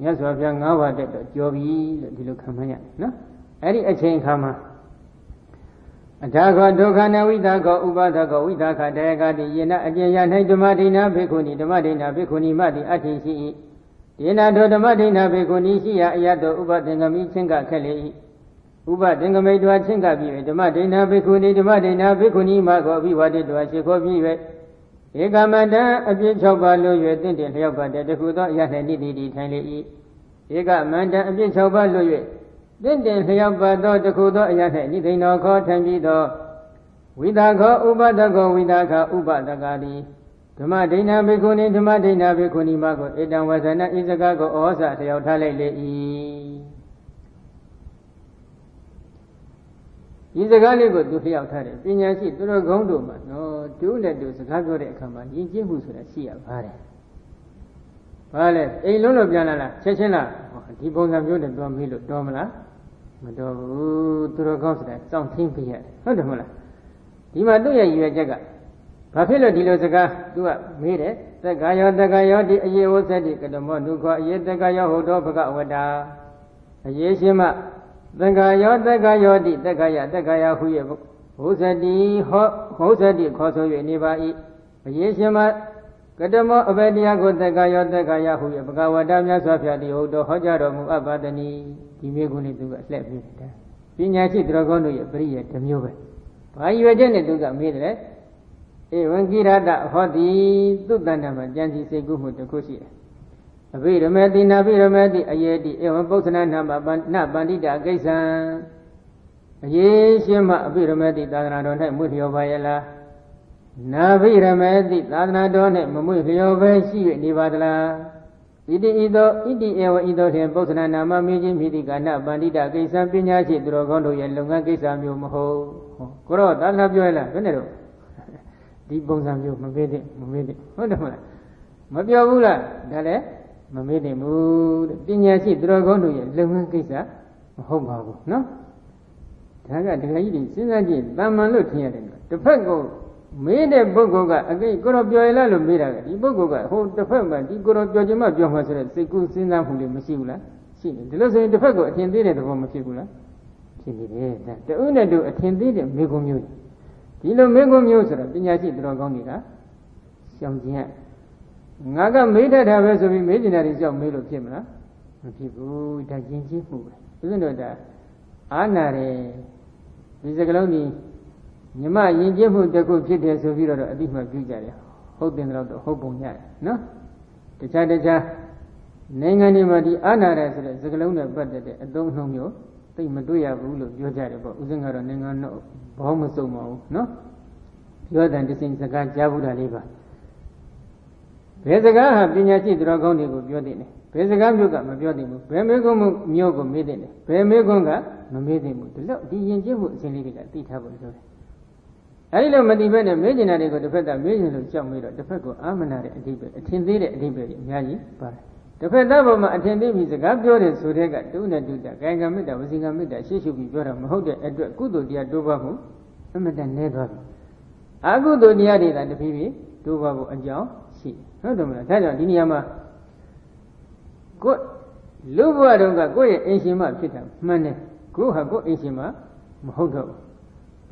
မြတ်စွာဘုရား၅ပါးတက်တော့ကြော်ပြီလို့ဒီလိုခံမှန်းရတယ်နော်အဲ့ဒီအချိန်ခါမှာအထာခောဒုက္ခနဝိသကောဥပါဒကောဝိသခတယကတိယေနအကျဉ်ယ၌ဓမ္မဒိဏဘိက္ခုနီဓမ္မဒိဏဘိက္ခုနီမတိအဋ္ဌိရှိ၏ဒေနတောဓမ္မဒိဏဘိက္ခုနီရှိရာအယတောဥပသင်္ကမိချင်းကခက်လေ၏ဥပသင်္ကမိတွာချင်းကပြီး၍ဓမ္မဒိဏဘိက္ခုနီဓမ္မဒိဏဘိက္ခုနီမကောအဘိဝါဒိတွာရှိခိုးပြီး၍ဧကမတံအပြည့်၆ပါးလို့၍တင့်တယ်လျောက်ပါတဲ့တခုသောအရ၌နိတိတိထိုင်လေ၏ဧကမန္တအပြည့်၆ပါးလို့၍တင့်တယ်လျောက်ပါသောတခုသောအရ၌နိသိဏောခေါ်ထိုင်ပြီးသောဝိသခောဥပဒကောဝိသခဥပဒကာတိဓမ္မဒိဏဘိက္ခုနီဓမ္မဒိဏဘိက္ခုနီမကိုဧတံဝဇနဣဇကကိုဩဇလျောက်ထားလိုက်လေ၏ဒီစကားလေးကိုသူလျှောက်ထားတယ်ပညာရှိသူတော်ကောင်းတို့မှာနော်တူးနဲ့တူစကားပြောတဲ့အခါမှာယဉ်ကျေးမှုဆိုတာရှိရပါတယ်ဘာလဲအိမ်လုံးလို့ပြန်လာလားချက်ချင်းလားဒီပုံစံမျိုးနဲ့တွားမေးလို့တော်မလားမတော်ဘူးသူတော်ကောင်းဆိုတာစောင့်ထင်းပြရတယ်ဟုတ်တယ်မလားဒီမှာသူ့ရဲ့ရည်ရွယ်ချက်ကဘာဖြစ်လို့ဒီလိုစကားသူကမေးတယ်သက္ကာယောဒီအယေဝသတိကတမောနုခောအယေသက္ကာယောဟုတ်တော်ဘဂဝတာအယေရှင်မသက္ကာယောတိသက္ကာယဟုရဲ့ဘုဇတိဟောဇတိခေါ်ဆို၍နေပါ၏အယေရှင်မကတမောအဘယ်တရားကိုသက္ကာယဟုရဲ့ဘဂဝတာမြတ်စွာဘုရားဒီဟုတ်တော်ဟောကြားတော်မူအပ်ပါတနီဒီမျိုးကိုလည်းသူကလှည့်ပြီးတယ်ပညာရှိသူတော်ကောင်းတို့ရဲ့ပရိယေတစ်မျိုးပဲဘာရွယ်ချက်နဲ့သူကမေးတယ်ဧဝံကိရတဟောတိသူတဏ္ဍမှာကြံစီစိတ်ကူးမှုတစ်ခုရှိတယ်အဘိဓမ္မေတိနာဘိဓမ္မေတိအယေတိဧဝံပု္ပ္ပနာနာမနပန္တိတကိစ္စံအယေရှင်မအဘိဓမ္မေတိသာသနာတော်၌မွေ့လျော်ပါရဲ့လားနာဘိဓမ္မေတိသာသနာတော်၌မမွေ့လျော်ပဲရှိ၍နေပါသလားဣတိဧဝဣသောဖြင့်ပု္ပ္ပနာနာမမေခြင်းမိတိကနပန္တိတကိစ္စံပညာရှိသူတော်ကောင်းတို့ရဲ့လုပ်ငန်းကိစ္စမျိုးမဟုတ်ကိုတော့သာသနာပြောရလားဘယ်နဲ့တော့ဒီပုံစံမျိုးမမေ့တဲ့ဟုတ်တယ်မလားမပြောဘူးလားဒါလည်းမမေ့တဲ့ဘူးတဲ့ပညာရှိသူတော်ကောင်းတို့ရဲ့လုပ်ငန်းကိစ္စမဟုတ်ပါဘူးနော်ဒါကတခါကြီးစဉ်းစားကြည့်တမ္မန်လို့ထင်ရတယ်တစ်ဖက်ကိုမေးတဲ့ပုဂ္ဂိုလ်ကအကိကိုတော့ပြောရလားလို့မေးတာကဒီပုဂ္ဂိုလ်ကဟိုတစ်ဖက်မှာဒီကိုတော့ပြောချင်မှပြောမှဆိုတဲ့စိတ်ကူးစဉ်းစားမှုလေးမရှိဘူးလားရှိတယ်ဒီလိုဆိုရင်တစ်ဖက်ကိုအထင်သေးတဲ့သဘောမဖြစ်ဘူးလားဖြစ်နေတယ်ဒါတဦးနဲ့တူအထင်သေးတဲ့မေကုံမျိုးဒီလိုမေကုံမျိုးဆိုတော့ပညာရှိသူတော်ကောင်းတွေကရှောင်ကျင်ငါကမေးတတ်တာပဲဆိုပြီးမေးကျင်တာတွေကြောက်မေးလို့ဖြစ်မလားမဖြစ်ဘူးဒါယဉ်ကျေးမှုပဲဦးဇင်းတို့ဒါအားနာတယ်ဒီစကလုံးကြီးမြမယဉ်ကျေးမှုတစ်ခုဖြစ်တယ်ဆိုပြီးတော့အတိမပြုကြတယ်ဟုတ်တယ်တော့ဟုတ်ပုံရတယ်နော်တခြားနိုင်ငံတွေမှာဒီအားနာတယ်ဆိုတဲ့စကလုံးနဲ့ပတ်သက်တဲ့အသုံးအနှုန်းမျိုးသိမတွေ့ရဘူးလို့ပြောကြတယ်ပေါ့ဦးဇင်းကတော့နိုင်ငံတော့ဘောင်းမစုံပါဘူးနော်ပြောတဲ့တစင်စကားကြားဘူးတာလေးပါဘယ်စကားဟာပညာရှိသူတော်ကောင်းတွေကိုပြောတဲ့နေဘယ်စကားမျိုးကမပြောတဲ့ဘူးဘယ်မေကုန်းမျိုးကိုမေးတဲ့နေဘယ်မေကုန်းကမမေးတဲ့ဘူးဒီလောက်ဒီယဉ်ကျေးမှုအစဉ်လေးတွေကသိထားဖို့လိုတယ်အဲဒီလိုမသိဘဲနဲ့မေးကျင်တာတွေကိုတစ်ဖက်ကမေးကျင်လို့ကြောက်မေးတော့တစ်ဖက်ကိုအာမနာတဲ့အဓိပ္ပာယ်အထင်သေးတဲ့အဓိပ္ပာယ်ကြီးအများကြီးပါတယ်တစ်ဖက်သားပေါ်မှာအထင်သေးပြီးစကားပြောတဲ့ဆိုတဲ့ကတူနဲ့တူတာကာယကမေတ္တာဝစီကမေတ္တာရှေ့ရှုပြီးပြောတာမဟုတ်တဲ့အတွက်ကုသိုလ်တရားတိုးပွားမှုအမှန်တန်နည်းသွားပြီအကုသိုလ်တရားတွေသာတဖြည်းဖြည်းတိုးပွားဖို့အကြောင်းရှိဟုတ်တယ်မလားဒါကြောင့်ဒီနေရာမှာကိုလူဘဝတုန်းကကိုယ့်ရဲ့အိမ်ရှင်မဖြစ်တာမှန်တယ်ကိုဟာကိုယ့်အိမ်ရှင်မမဟုတ်တော့ဘူး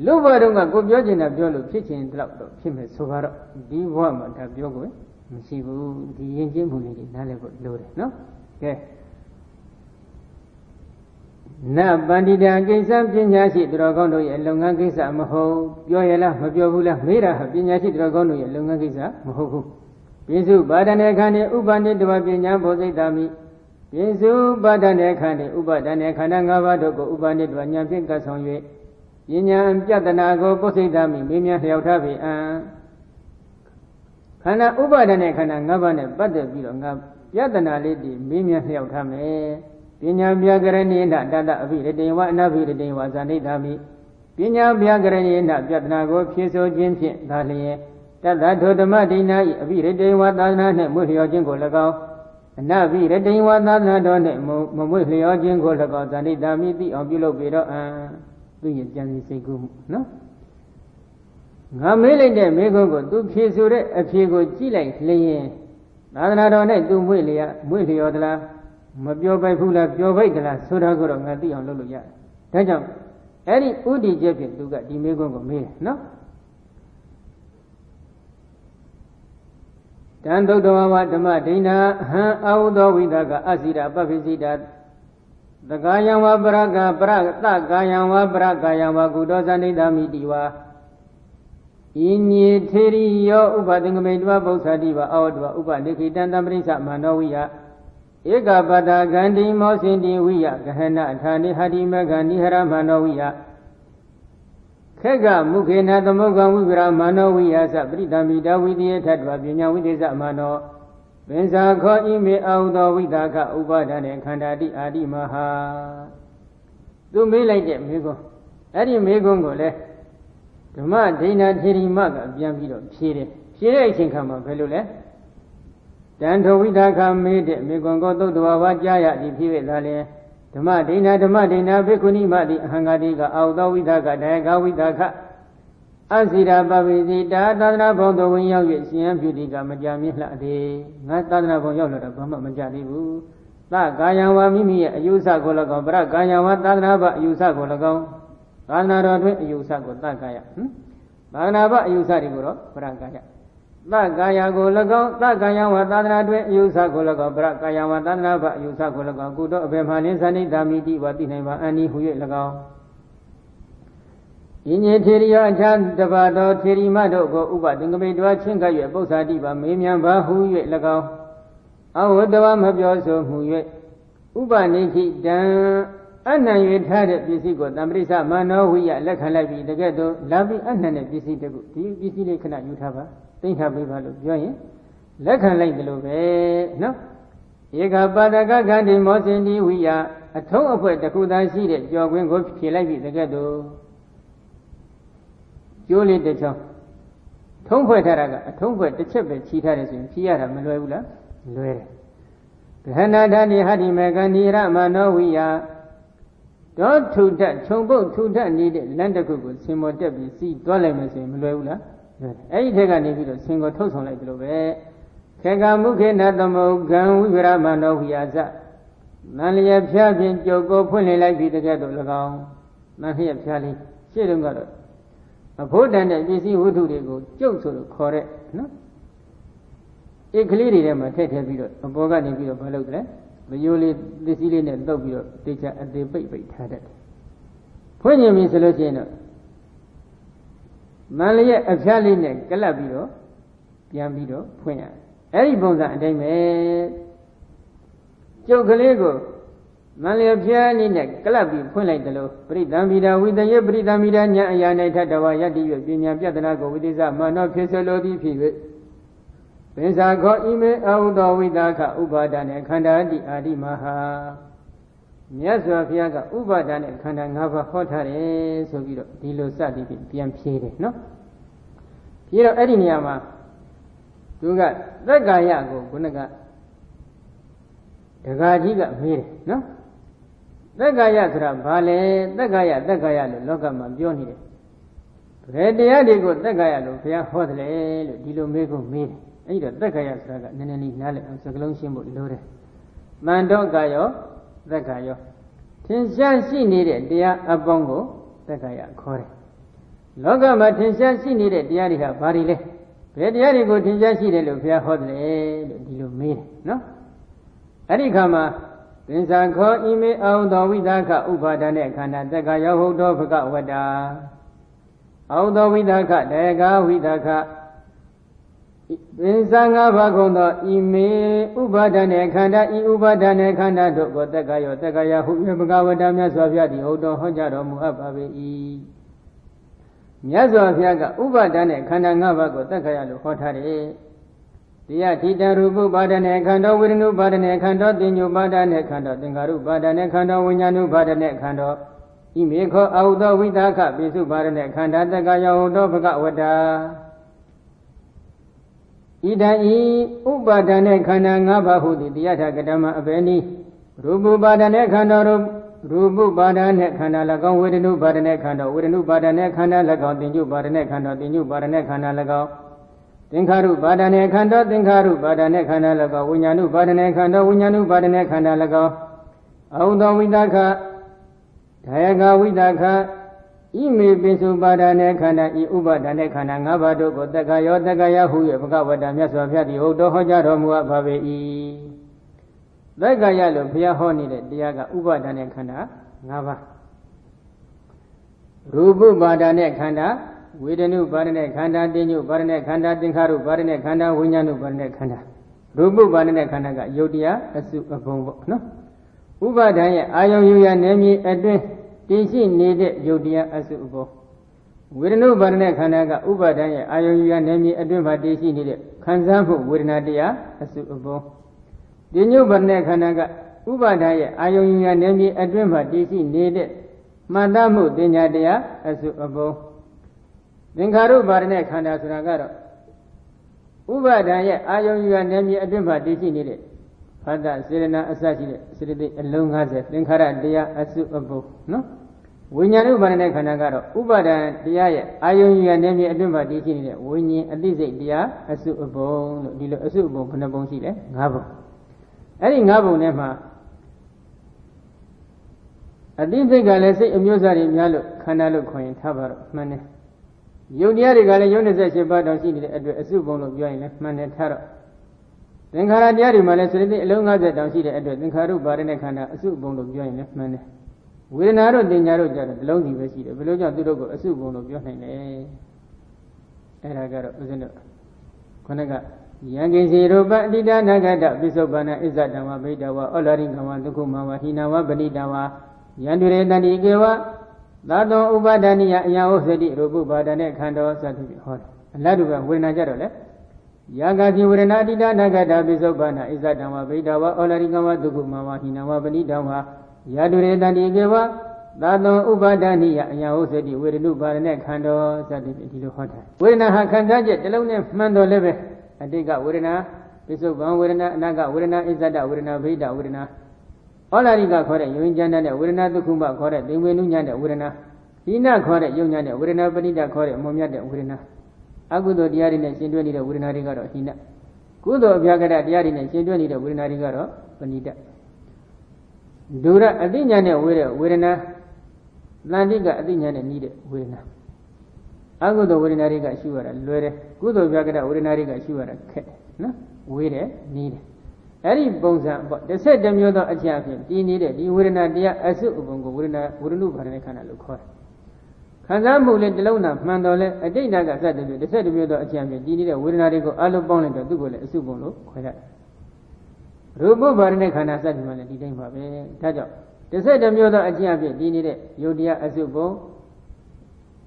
လူဘဝတုန်းကကိုပြောချင်တာပြောလို့ဖြစ်ချင်တော့ဖြစ်မယ်ဆိုတော့ဒီဘဝမှာဒါပြောကိုမရှိဘူးဒီယဉ်ကျေးမှုလေးတွေနားလည်ဖို့လိုတယ်နော်ကဲနပန္တိတာကိစ္စပညာရှိသူတော်ကောင်းတို့ရဲ့လုပ်ငန်းကိစ္စမဟုတ်ပြောရလားမပြောဘူးလားမေးတာဟာပညာရှိသူတော်ကောင်းတို့ရဲ့လုပ်ငန်းကိစ္စမဟုတ်ဘူးပိစုပါဒနေခန္ဓာဥပနိတဝပညာဘောဇိတာမိပိစုပါဒနေခန္ဓာဥပဒနေခန္ဓာ၅ပါးတို့ကိုဥပနိတဝဉာဏ်ဖြင့်ကပ်ဆောင်၍ပညာပြတနာကိုပုစိတ်တာမိမေးမြန်းလျှောက်ထားပေအံခန္ဓာဥပါဒနဲ့ခန္ဓာ၅ပါးနဲ့ပတ်သက်ပြီးတော့ငါပြတနာလေးတည်မေးမြန်းလျှောက်ထားမယ်ပညာပြကရဏိနတတအဘိရတေဝအနဘိရတေဝဇာနိတာမိပညာပြကရဏိနပြတနာကိုဖြည့်ဆိုခြင်းဖြင့်ဒါလျင်တတ္တထိုဓမ္မဒိနာဤအဘိရတေဝသာသနာနှင့်မွေ့လျော်ခြင်းကို၎င်းအနဘိရတေဝသာသနာတော်နှင့်မမွေ့လျော်ခြင်းကို၎င်းဇာနိတာမိသိအောင်ပြုလုပ်ပေတော့အံသူရဲ့ကြံစည်စိတ်ကူးမှုနော် ngā mē lai de mē gō tu phē su de a phē ko ji lai lienသာသနာတော်၌သူမွေ့လျော်သလားမပြောပိုက်ဘူးလားပြောပိုက်သလားဆိုတာကိုတော့ငါသိအောင်လုပ်လို့ရတယ်ဒါကြောင့်အဲ့ဒီဥဒိချက်ဖြင့်သူကဒီမေကွန်းကိုမေးတယ်နော်တန်သုတ္တဝါဓမ္မဒိဋ္ဌာဟံအာဟုသောဝိသကအစိရာပပိစိတာသကာယံဝပရကပရတကာယံဝပရကာယံဝကုတောဇဏိတမိတိဝါဣညေထေရိယောဥပသင်္ကမေတဝပု္ပ္ပတိဝါအောတဝဥပနိခိတံတံပရိစ္ဆမနောဝိယဧကပတဂန္တိမောစင်တိဝိယဂဟနဌာနိဟတိမဂန္နိဟရမနောဝိယခေကမုခေနသမုဂံဝိပရမနောဝိယသပရိသမိတဝိတယေထတ္တဝပညာဝိသေသမနောပင်စာခောဣမေအာဟုသောဝိသကဥပါဒနဲ့ခန္ဓာတိအာတိမဟာသူမေးလိုက်တဲ့မေကွန်းအဲ့ဒီမေကွန်းကိုလည်းဓမ္မဒိဋ္ဌာထေရီမကပြန်ပြီးတော့ဖြေတယ်ဖြေတဲ့အချိန်ခါမှာဘယ်လိုလဲတန်ထောဝိသကမေးတဲ့မေကွန်းကိုသုတ္တဝါဝါကြားရသည်ဖြစ်၍သာလဲဓမ္မဒိဋ္ဌာဘေကုဏိမတိအဟံဂတိကအာဟုသောဝိသကတယကဝိသကအစိရာပပိစိတာသာသနာဘုံသို့ဝင်ရောက်၍ရှင်ယံပြုတိကမကြမြင့်လှသည်ငါသာသနာဘုံရောက်လာတော့ဘာမှမကြသေးဘူးသကာယံဝါမိမိရဲ့အယူဆကို၎င်းပရကာယံဝါသာသနာဘအယူဆကို၎င်းသာသနာတော်တွင်အယူဆကိုသကာယသာသနာဘအယူဆတွေကိုတော့ပရကာယသကာယကို၎င်းသကာယံဝါသာသနာတွင်အယူဆကို၎င်းပရကာယံဝါသာသနာဘအယူဆကို၎င်းကုသောအဘေမှလင်းဇဏိတာမိတိဝသိနိုင်ပါအနိဟု၍၎င်းဣညေထေရိယအချမ်းတပါတော်ထေရီမတို့ကိုဥပသင်္ကမေတဝချင်းကပ်၍ပု္ပ္ပာတိပါမေးမြန်းပါဟု၍၎င်းအဝတ္တဝမပြောဆိုမှု၍ဥပနိခိတံအနံ၍ထားတဲ့ပစ္စည်းကိုတံပရိစ္ဆမနောဝိယလက်ခံလိုက်ပြီးတကယ်တော့လာပြီးအနံတဲ့ပစ္စည်းတခုဒီပစ္စည်းလေးခဏယူထားပါသိမ့်ထားပေးပါလို့ပြောရင်လက်ခံလိုက်တယ်လို့ပဲနော်ဧကပါဒကဂန္တိမောစင်တိဝိယအထုံးအဖွဲ့တစ်ခုသာရှိတဲ့ကြော်ကွင်းကိုဖြေလိုက်ပြီးတကယ်တော့ကျိုးလေးတစ်ချောင်းထုံးဖွဲ့ထားတာကအထုံးဖွဲ့တစ်ချက်ပဲချီထားတယ်ဆိုရင်ဖြေရတာမလွယ်ဘူးလားလွယ်တယ်ဂဟနာဓာတိဟတိမေကန္တိရမနောဝိယတော့ထုထခြုံပုတ်ထုထနေတဲ့လမ်းတစ်ခုကိုဆင်ပေါ်တက်ပြီးစီးသွားလိုက်မယ်ဆိုရင်မလွယ်ဘူးလားလွယ်တယ်အဲ့ဒီထက်ကနေပြီးတော့ဆင်ကိုထုတ်ဆောင်လိုက်တယ်လို့ပဲခေကမုခေနသမုဂံဝိပရမနောဝိယသမန္လျက်ဖြားဖြင့်ကြုတ်ကိုဖွင့်လှစ်လိုက်ပြီးတကယ်တော့၎င်းမန္လျက်ဖြားလေးရှေ့တုန်းကတော့အဖို့တန်တဲ့ပစ္စည်းဝတ္ထုတွေကိုကျုပ်ဆိုလို့ခေါ်တဲ့နော်အိတ်ကလေးတွေထဲမှာထည့်ပြီးတော့အပေါ်ကနေပြီးတော့မလုပ်တယ်မယိုးလေးပစ္စည်းလေးနဲ့တုပ်ပြီးတော့တိကျအသေးပိတ်ထားတတ်တယ်ဖွင့်ရင်ပြီဆိုလို့ရှိရင်တော့မန္လျက်အဖျားလေးနဲ့ကလပ်ပြီးတော့ပြန်ပြီးတော့ဖွင့်ရတယ်အဲ့ဒီပုံစံအတိုင်းပဲကျုပ်ကလေးကိုမန္လျက်ဖျားလေးနဲ့ကလပ်ပြီးဖွင့်လိုက်တယ်လို့ပရိသံမိတာဝိတယေပရိသံမိတာညာအရာ၌ထတဝါယတ္တိ၍ပညာပြတနာကိုဝိသေသမနောဖြစ်စေလိုသည်ဖြစ်၍ပင်စာခောဣမေအာဟုသောဝိသကဥပါဒနဲ့ခန္ဓာတိအာတိမဟာမြတ်စွာဘုရားကဥပါဒနဲ့ခန္ဓာ၅ပါးဟောထားတယ်ဆိုပြီးတော့ဒီလိုစသည်ဖြင့်ပြန်ဖြေတယ်နော်ဖြေတော့အဲ့ဒီနေရာမှာသူကသက္ကာယကိုခုနကဒကာကြီးကမေးတယ်နော်သက္ကာယဆိုတာဘာလဲသက္ကာယလို့လောကမှာပြောနေတယ်ဘယ်တရားတွေကိုသက္ကာယလို့ဘုရားဟောတယ်လို့ဒီလိုမေးဖို့မေးတယ်အဲ့တော့သက္ကာယဆိုတာကနည်းနည်းလေးနားလည်အောင်စကလုံးရှင်းဖို့လိုတယ်မန္တောကယောသက္ကာယောထင်ရှားရှိနေတဲ့တရားအပေါင်းကိုသက္ကာယခေါ်တယ်လောကမှာထင်ရှားရှိနေတဲ့တရားတွေဟာဘာတွေလဲဘယ်တရားတွေကိုထင်ရှားရှိတယ်လို့ဘုရားဟောတယ်လို့ဒီလိုမေးတယ်နော်အဲ့ဒီခါမှာပင်စာခောဣမေအာဟုသောဝိသကဥပါဒနဲ့ခန္ဓာသက္ကာယောဟုတ်သောဘဂဝတ္တာအာဟုသောဝိသကတယကဝိသကပင်စာ၅ပါးကုန်သောဣမေဥပါဒနဲ့ခန္ဓာဤဥပါဒနဲ့ခန္ဓာတို့ကိုသက္ကာယောသက္ကာယဟုဘဂဝတ္တာမြတ်စွာဘုရားသည်ဟုတ်တော်ဟောကြားတော်မူအပ်ပါ၏မြတ်စွာဘုရားကဥပါဒနဲ့ခန္ဓာ၅ပါးကိုသက္ကာယလို့ဟောထားတယ်တရားထိတံရူပပါဒနဲ့ခန္ဓာဝေဒနုပါဒနဲ့ခန္ဓာတင်ညုပါဒနဲ့ခန္ဓာသင်္ခါရုပါဒနဲ့ခန္ဓာဝိညာဏုပါဒနဲ့ခန္ဓာဣမေခောအာဟုသောဝိသကပိစုပါဒနဲ့ခန္ဓာတက္ကယောဟုတ်သောဘဂဝတ္တာဣဒံဤဥပါဒနဲ့ခန္ဓာ၅ပါးဟုသည်တရားထကဓမ္မအဘယ်နည်းရူပပါဒနဲ့ခန္ဓာရူ ရူပပါဒနဲ့ခန္ဓာ၎င်းဝေဒနုပါဒနဲ့ခန္ဓာဝေဒနုပါဒနဲ့ခန္ဓာ၎င်းသင်္ညုပါဒနဲ့ခန္ဓာသင်္ညုပါဒနဲ့ခန္ဓာ၎င်းသင်္ခါရုပါဒနဲ့ခန္ဓာသင်္ခါရုပါဒနဲ့ခန္ဓာ၎င်းဝိညာဏုပါဒနဲ့ခန္ဓာဝိညာဏုပါဒနဲ့ခန္ဓာ၎င်းအဟုသောဝိသခဒါယကဝိသခဣမေပိစုပါဒနဲ့ခန္ဓာဤဥပါဒနဲ့ခန္ဓာ၅ပါးတို့ကိုတက္ကယောတက္ကယဟု၍ဘဂဝတ္တမြတ်စွာဘုရားသည်ဟုတ်တော်ဟောကြားတော်မူအပ်ပါပေ၏တက္ကယလို့ဘုရားဟောနေတဲ့တရားကဥပါဒနဲ့ခန္ဓာ၅ပါးရူပပါဒနဲ့ခန္ဓာဝေဒနုပါဒနဲ့ခန္ဓာတင်ညုပါဒနဲ့ခန္ဓာသင်္ခါရုပါဒနဲ့ခန္ဓာဝိညာဏုပါဒနဲ့ခန္ဓာရူပပါဒနဲ့ခန္ဓာကယုတ်တရားအစုအပုံပေါ့နော်ဥပါဒရဲ့အာယုံယူရနယ်မြေအတွင်းတည်ရှိနေတဲ့ယုတ်တရားအစုအပုံဝေဒနုပါဒနဲ့ခန္ဓာကဥပါဒရဲ့အာယုံယူရနယ်မြေအတွင်းမှာတည်ရှိနေတဲ့ခံစားမှုဝေဒနာတရားအစုအပုံတင်ညုပါဒနဲ့ခန္ဓာကဥပါဒရဲ့အာယုံယူရနယ်မြေအတွင်းမှာတည်ရှိနေတဲ့မှတ်သားမှုတင်ညာတရားအစုအပုံသင်္ခါရုပါဒနဲ့ခန္ဓာဆိုတာကတော့ဥပါဒရဲ့အာယုံယူရနယ်မြေအတွင်းမှာတည်ရှိနေတဲ့ဖတ်တစေရနာအစရှိတဲ့စေတသိက်အလုံး50သင်္ခါရတရားအစုအပုံနော်ဝိညာဉ်ဥပါဒနဲ့ခန္ဓာကတော့ဥပါဒတရားရဲ့အာယုံယူရနယ်မြေအတွင်းမှာတည်ရှိနေတဲ့ဝိညာဉ်အသိစိတ်တရားအစုအပုံလို့ဒီလိုအစုအပုံဘယ်နှပုံရှိလဲ5ပုံအဲ့ဒီ5ပုံထဲမှာအသိစိတ်ကလည်းစိတ်အမျိုးအစားတွေများလို့ခန္ဓာလို့ခေါ်ရင်ထားပါတော့မှန်တယ်ယုတ်တရားတွေကလည်းယုတ်28ပါးတောင်ရှိနေတဲ့အတွက်အစုပုံလို့ပြောရင်လည်းမှန်တယ်ထားတော့သင်္ခါရတရားတွေမှာလည်းစေတသိက်အလုံး50တောင်ရှိတဲ့အတွက်သင်္ခါရုပါဒနဲ့ခန္ဓာအစုပုံလို့ပြောရင်လည်းမှန်တယ်ဝေဒနာတို့တင်ညာတို့ကြတော့ဒီလုံးစီပဲရှိတယ်ဘယ်လိုကြောင့်သူတို့ကိုအစုပုံလို့ပြောနိုင်လဲအဲ့ဒါကတော့ဦးဇင်းတို့ခொနကယံကိစီရူပအတ္တိတနာဂတပိစုပ္ပန္နဣဇဓမ္မဗိဒဝဩလာရိကဝဒုက္ခမဝဟိနဝပဏိတဝယန္တုရေတတိကေဝသာတောဥပါဒနိယအယဝသတိရူပပါဒနဲ့ခန္ဓာစသဖြင့်ဟောတယ်အလတ်တူကဝေဒနာကြတော့လေယာဂတိဝေဒနာအတ္တိတနာဂတပိစုပ္ပန္နဣဇဓမ္မဗိဒဝဩလာရိကဝဒုက္ခမဝဟိနဝပဏိတဝယန္တုရေတတိကေဝသာတောဥပါဒနိယအယဝသတိဝေဒနုပါဒနဲ့ခန္ဓာစသဖြင့်ဒီလိုဟောတယ်ဝေဒနာဟာခံစားချက်တစ်လုံးနဲ့မှန်တော်လည်းပဲအတိတ်ကဝေဒနာပိစုပ္ပန်ဝေဒနာအနာကဝေဒနာဣဇဒဝေဒနာဗိဒဝေဒနာဩလာရိကခေါ်တဲ့ယုံကြမ်းတဲ့ဝေဒနာဒုက္ခမခေါ်တဲ့သင်္ဝေနုညံ့တဲ့ဝေဒနာဟိနခေါ်တဲ့ယုံညံ့တဲ့ဝေဒနာပဏိတခေါ်တဲ့မွန်မြတ်တဲ့ဝေဒနာအကုသိုလ်တရားတွေနဲ့ရှင်တွဲနေတဲ့ဝေဒနာတွေကတော့ဟိနကုသိုလ်အပြာကတတရားတွေနဲ့ရှင်တွဲနေတဲ့ဝေဒနာတွေကတော့ပဏိတဒုရအတိညာနဲ့ဝေဒနာတန်တိကအတိညာနဲ့နီးတဲ့ဝေဒနာအကုသိုလ်ဝေဒနာတွေကရှုရတာလွယ်တယ်ကုသိုလ်ပြကတဝေဒနာတွေကရှုရတာခက်တယ်နော်ဝေးတယ်နီးတယ်အဲ့ဒီပုံစံပေါ့11မျိုးသောအချက်အဖြစ်တည်နေတဲ့ဒီဝေဒနာတရားအစုအပုံကိုဝေဒနုပါဒနဲ့ခန္ဓာလို့ခေါ်တယ်ခံစားမှုလေးတစ်လုံးသာမှန်တော်လဲအတိတ်ကစတဲ့11မျိုးသောအချက်အဖြစ်တည်နေတဲ့ဝေဒနာတွေကိုအလုံးပေါင်းလိုက်တော့သူ့ကိုလည်းအစုပုံလို့ခေါ်ရတယ်ရူပပါဒနဲ့ခန္ဓာစသည်မှာလည်းဒီတိုင်းပါပဲဒါကြောင့်11မျိုးသောအချက်အဖြစ်တည်နေတဲ့ယုတ်တရားအစုပုံ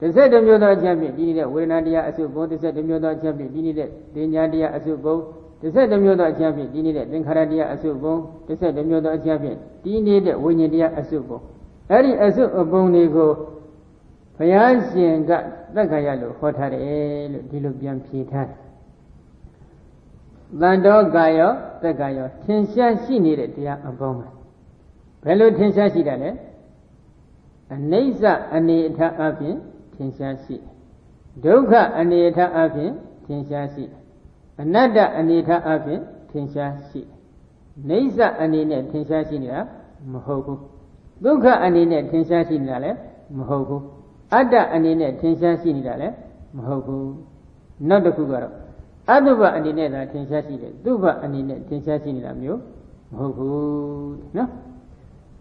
11မျိုးသောအချက်အဖြစ်တည်နေတဲ့ဝေဒနာတရားအစုပုံ11မျိုးသောအချက်အဖြစ်တည်နေတဲ့တင်ညာတရားအစုပုံ11မျိုးသောအချက်အဖြစ်တည်နေတဲ့သင်္ခါရတရားအစုပုံ11မျိုးသောအချက်အဖြစ်တည်နေတဲ့ဝိညာဉ်တရားအစုပုံအဲ့ဒီအစုအပုံတွေကိုဘုရားရှင်ကသက္ကာယလို့ဟောထားတယ်လို့ဒီလိုပြန်ဖြေထားတယ်တန်တောကာယောသက္ကာယောထင်ရှားရှိနေတဲ့တရားအပေါင်းပဲဘယ်လိုထင်ရှားရှိတာလဲအနိစ္စအနေအထားအပြင်ထင်ရှားရှိဒုက္ခအနေအထားအပြင်ထင်ရှားရှိအနတ္တအနေအထားအပြင်ထင်ရှားရှိနိစ္စအနေနဲ့ထင်ရှားရှိနေတာမဟုတ်ဘူးဒုက္ခအနေနဲ့ထင်ရှားရှိနေတာလည်းမဟုတ်ဘူးအတ္တအနေနဲ့ထင်ရှားရှိနေတာလည်းမဟုတ်ဘူးနောက်တစ်ခုကတော့အတုပအနေနဲ့သာထင်ရှားရှိတယ်သုဘအနေနဲ့ထင်ရှားရှိနေတာမျိုးမဟုတ်ဘူးနော်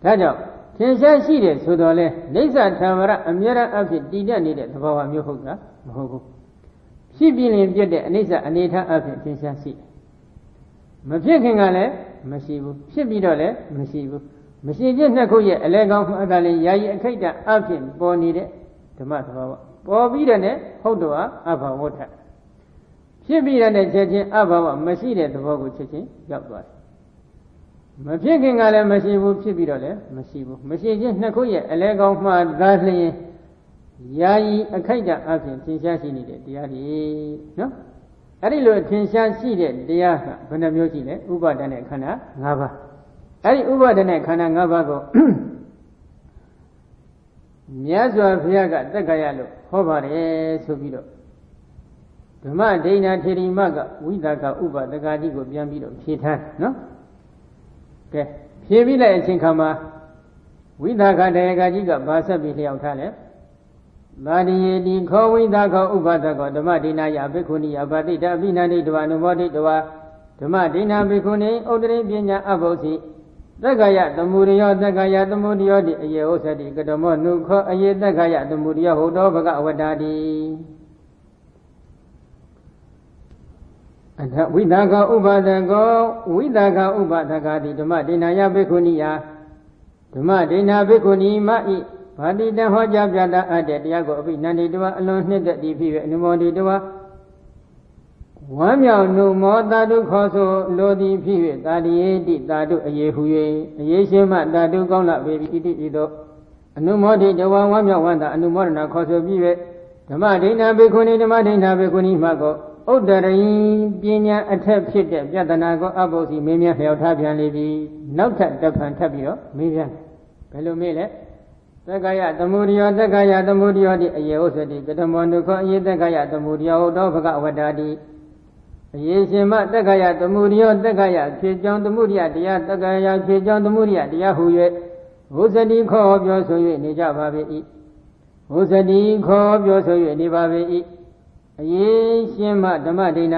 ဒါကြောင့်ထင်ရှားရှိတယ်ဆိုတော့လေနိစ္စထာဝရအမြဲတမ်းအဖြစ်တည်တတ်နေတဲ့သဘောဝမျိုးဟုတ်တာမဟုတ်ဘူးဖြစ်ပြီးရင်ပြတ်တဲ့အနိစ္စအနေထားအဖြစ်ထင်ရှားရှိမဖြစ်ခင်ကလည်းမရှိဘူးဖြစ်ပြီးတော့လည်းမရှိဘူးမရှိခြင်းနှစ်ခုရဲ့အလဲကောင်းမှအသာလည်းယာယီအခိတ်တအဖြစ်ပေါ်နေတဲ့ဓမ္မသဘောဝပေါ်ပြီးတဲ့နဲ့ဟုတ်တော်အဘဝဋ္ဌဖြစ်ပြီးတဲ့ချက်ချင်းအဘဝမရှိတဲ့သဘောကိုချက်ချင်းရောက်သွားတယ်မဖြစ်ခင်ကလည်းမရှိဘူးဖြစ်ပြီးတော့လည်းမရှိဘူးမရှိခြင်းနှစ်ခုရဲ့အလဲကောင်းမှသာလျှင်ယာယီအခိုက်အတန့်အဖြစ်ထင်ရှားရှိနေတဲ့တရားတွေနော်အဲ့ဒီလိုထင်ရှားရှိတဲ့တရားကဘယ်နှမျိုးရှိလဲဥပါဒနဲ့ခန္ဓာ၅ပါးအဲ့ဒီဥပါဒနဲ့ခန္ဓာ၅ပါးကို မြတ်စွာဘုရားကတက္ကရာလို့ဟောပါတယ်ဆိုပြီးတော့ဓမ္မဒိဋ္ဌာထေရီမကဝိသကဥပဒကတိကိုပြန်ပြီးတော့ဖြေထားနော်ကဲဖြေပြီးလိုက်အချိန်ခါမှာဝိသကတရားကကြီးကဘာဆက်ပြီးလျှောက်ထားလဲမာရိယေတိခောဝိသကောဥပဒကောဓမ္မဒိဏယဘိက္ခုနိယဘာတိတအဘိနန္တိတဝအနုမောဒိတဝဓမ္မဒိဏဘိက္ခုနိဥဒ္ဒရိပညာအဘုစီသက္ကယသမုဒယောသက္ကယသမုဒယောတိအယေဥစ္စတိကတမောနုခောအယေသက္ကယသမုဒယောဟောတောဘဂဝတ္တာတိအထဝိသကောဥပဒကောဝိသကဥပဒကတိဓမ္မဒိဏယဘိက္ခုနိယဓမ္မဒိဏဘိက္ခုနိမဣဘာတိတဟောကြားပြတာအပ်တဲ့တရားကိုအဘိနန္တိတဝအလွန်နှစ်သက်သည်ဖြစ်၍အနုမောဒိတဝဝမ်းမြောက်နုမောတာတုခေါ်ဆိုလိုသည်ဖြစ်၍တာတိယေတိတာတုအယေဟု၍အယေရှိမှတာတုကောင်းလာပေ၏ဣတိဤသို့အနုမောဒိတဝဝမ်းမြောက်ဝမ်းသာအနုမောဒနာခေါ်ဆိုပြီး၍ဓမ္မဒိဏဘိက္ခုနိဓမ္မဒိဏဘိက္ခုနိမှကိုဥဒ္ဒရိပညာအထက်ဖြစ်တဲ့ပြဿနာကိုအဘုစီမင်းများလျှောက်ထားပြန်လေပြီနောက်ထပ်တစ်ဖန်ထပ်ပြီးတော့မေးပြန်ဘယ်လိုမေးလဲသက္ကယသမုဒယောသက္ကယသမုဒယောတိအယေဥစ္စတိကတမောနုခောအယေသက္ကယသမုဒယောဟောတောဘဂဝတ္တာတိအယေရှင်မသက္ကယသမုဒယောသက္ကယဖြေကြောင်းသမုဒယတရားသက္ကယဖြေကြောင်းသမုဒယတရားဟူ၍ဝုဇတိခောပြောဆို၍နေကြပါပေ၏ဝုဇတိခောပြောဆို၍နေပါပေ၏အယေရှင်မဓမ္မဒိဏ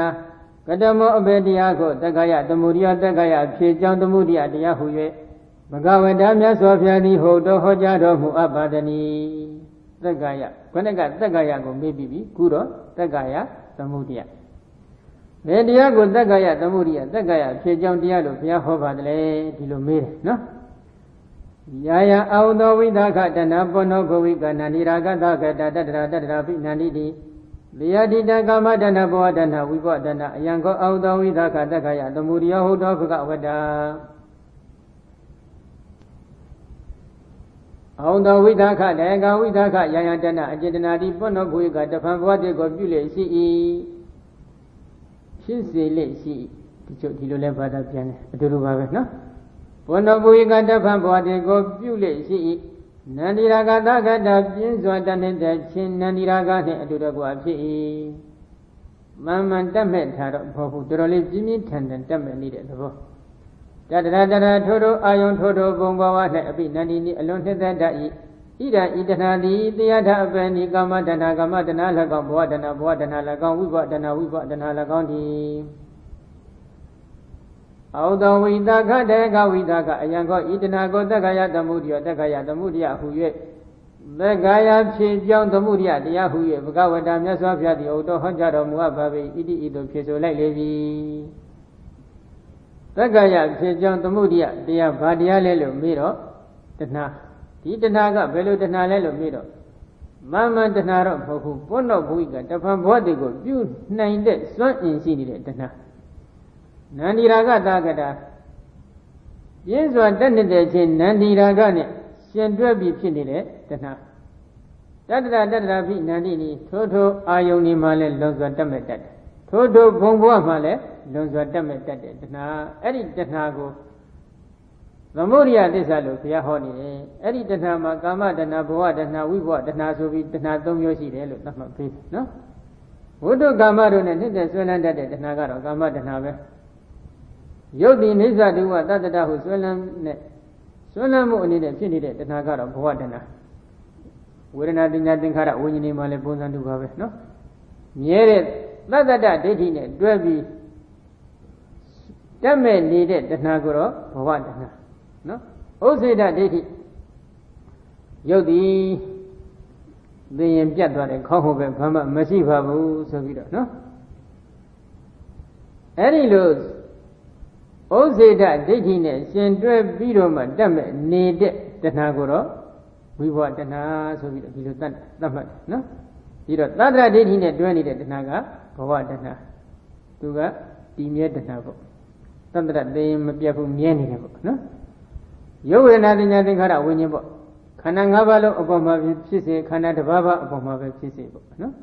ကတမောအဘေတရားကိုသက္ကယသမုဒယောသက္ကယဖြေကြောင်းသမုဒယတရားဟူ၍ဘဂဝတာမြတ်စွာဘုရားသည်ဟောတော်ဟောကြားတော်မူအပ်ပါတနီသက္ကယခုနကသက္ကယကိုမေးပြီးပြီခုတော့သက္ကယသမုဒယဘယ်တရားကိုသက္ကယသမုဒယသက္ကယဖြေကြောင်းတရားလို့ဘုရားဟောပါတယ်ဒီလိုမေးတယ်နော်ယာယအာဟုသောဝိသခတဏပောနောဘဝိကနန္ဒီရာဂသကတတတရာတတရာပိနန္တိတိလေယတိတကာမတဏဘောတဏဝိဘောတဏအယံကောအာဟုသောဝိသခသက္ကယသမုဒယဟောတော်ဘဂဝတာအောင်တော်ဝိသခတေကဝိသခယာယတနာအจิตနာတိပောနောဘဝိကတဖန်ဘဝတေကိုပြုလေရှိ၏ဖြစ်စေလေရှိဒီချုပ်ဒီလိုလဲဘာသာပြန်တယ်အတူတူပါပဲနော်ပောနောဘဝိကတဖန်ဘဝတေကိုပြုလေရှိ၏နန္ဒီရာဂသကတပြင်းစွာတနေတဲ့ချင်းနန္ဒီရာဂနှင့်အတူတကွဖြစ်၏မမှန်တက်မဲ့ထားတော့ဘောဘူးတော်တော်လေးပြင်းပြင်းထန်ထန်တက်မဲ့နေတဲ့သဘောတတရတရထိုထိုအာယုံထိုထိုဘုံဘဝ၌အပိနန္ဒီနိအလွန်နှစ်သက်တတ်၏ဣဒံဣတနာတိတရားထအပယ်နိကာမတဏကာမတဏ၎င်းဘဝတဏဘဝတဏ၎င်းဝိဘတဏဝိဘတဏ၎င်းတိအောသောဝိသခတေကဝိသခအယံကောဣတနာကိုသက္ကယသမုဒယသက္ကယသမုဒယဟု၍သက္ကယဖြေကြောင်းသမုဒယတရားဟု၍ဘဂဝတာမြတ်စွာဘုရားသည်ဩတော်ဟောကြားတော်မူအပ်ပါပေ၏ဣတိဤသို့ဖြေဆိုလိုက်လေပြီသက္ကယဖြစ်ကြောင်းသမုဒိယတရားဘာတရားလဲလို့မေးတော့တဏှာဒီတဏှာကဘယ်လိုတဏှာလဲလို့မေးတော့မမှန်တဏှာတော့မဟုတ်ဘူးဘောနောဘုိကတဖန်ဘောတိကိုပြုနိုင်တဲ့စွမ်းအင်ရှိနေတဲ့တဏှာနန္ဒီရာဂတာကတာပြင်းစွာတက်နေတဲ့ချင်းနန္ဒီရာဂနဲ့ရှင်တွဲပြီးဖြစ်နေတဲ့တဏှာတတ္တရာတတ္တရာဖိနန္ဒီနီထိုးထိုးအာယုန်ဒီမှာလဲလွန်စွာတက်မဲ့တတ်တယ်ထို့ထို့ဘုံဘဝမှာလည်းလွန်စွာတက်မဲ့တတ်တဲ့တဏှာအဲ့ဒီတဏှာကိုသမုဒိယသစ္စာလို့ဘုရားဟောနေတယ်အဲ့ဒီတဏှာမှာကာမတဏှာဘဝတဏှာဝိဘဝတဏှာဆိုပြီးတဏှာ၃မျိုးရှိတယ်လို့သတ်မှတ်ပေးနော်ဝိတုကာမတို့နဲ့နှစ်သက်ဆွဲလန်းတတ်တဲ့တဏှာကတော့ကာမတဏှာပဲယုတ်တိနိစ္စတုဝတတ္တတဟုဆွဲလန်းမှုအနေနဲ့ဖြစ်နေတဲ့တဏှာကတော့ဘဝတဏှာဝေဒနာတင်ညာသင်္ခါရဝိညာဉ်တွေမှာလည်းပုံစံတူပါပဲနော်မြဲတဲ့သတ္တတဒိဋ္ဌိနဲ့တွဲပြီးတက်မဲ့နေတဲ့တဏှာကိုတော့ဘဝတဏှာနော်ဥစ္စေတဒိဋ္ဌိရုပ်သည်သိရင်ပြတ်သွားတယ်ခေါင်းဟုတ်ပဲဘာမှမရှိပါဘူးဆိုပြီးတော့နော်အဲ့ဒီလိုဥစ္စေတဒိဋ္ဌိနဲ့ရှင်တွဲပြီးတော့မှတက်မဲ့နေတဲ့တဏှာကိုတော့ဝိဘဝတဏှာဆိုပြီးတော့ဒီလိုသတ်မှတ်တယ်နော်ပြီးတော့သတ္တရဒိဋ္ဌိနဲ့တွဲနေတဲ့တဏှာကဘဝတဏှာသူကတည်မြဲတဏှာပေါ့သတ္တရသိရင်မပြတ်ဘူးမြဲနေတယ်ပေါ့နော်ရုပ်ဝေဒနာတင်ညာသင်္ခါရဝိညာဉ်ပေါ့ခန္ဓာ၅ပါးလုံးအပေါ်မှာဖြစ်စေခန္ဓာတစ်ပါးပါအပေါ်မှာပဲဖြစ်စေပေါ့နော်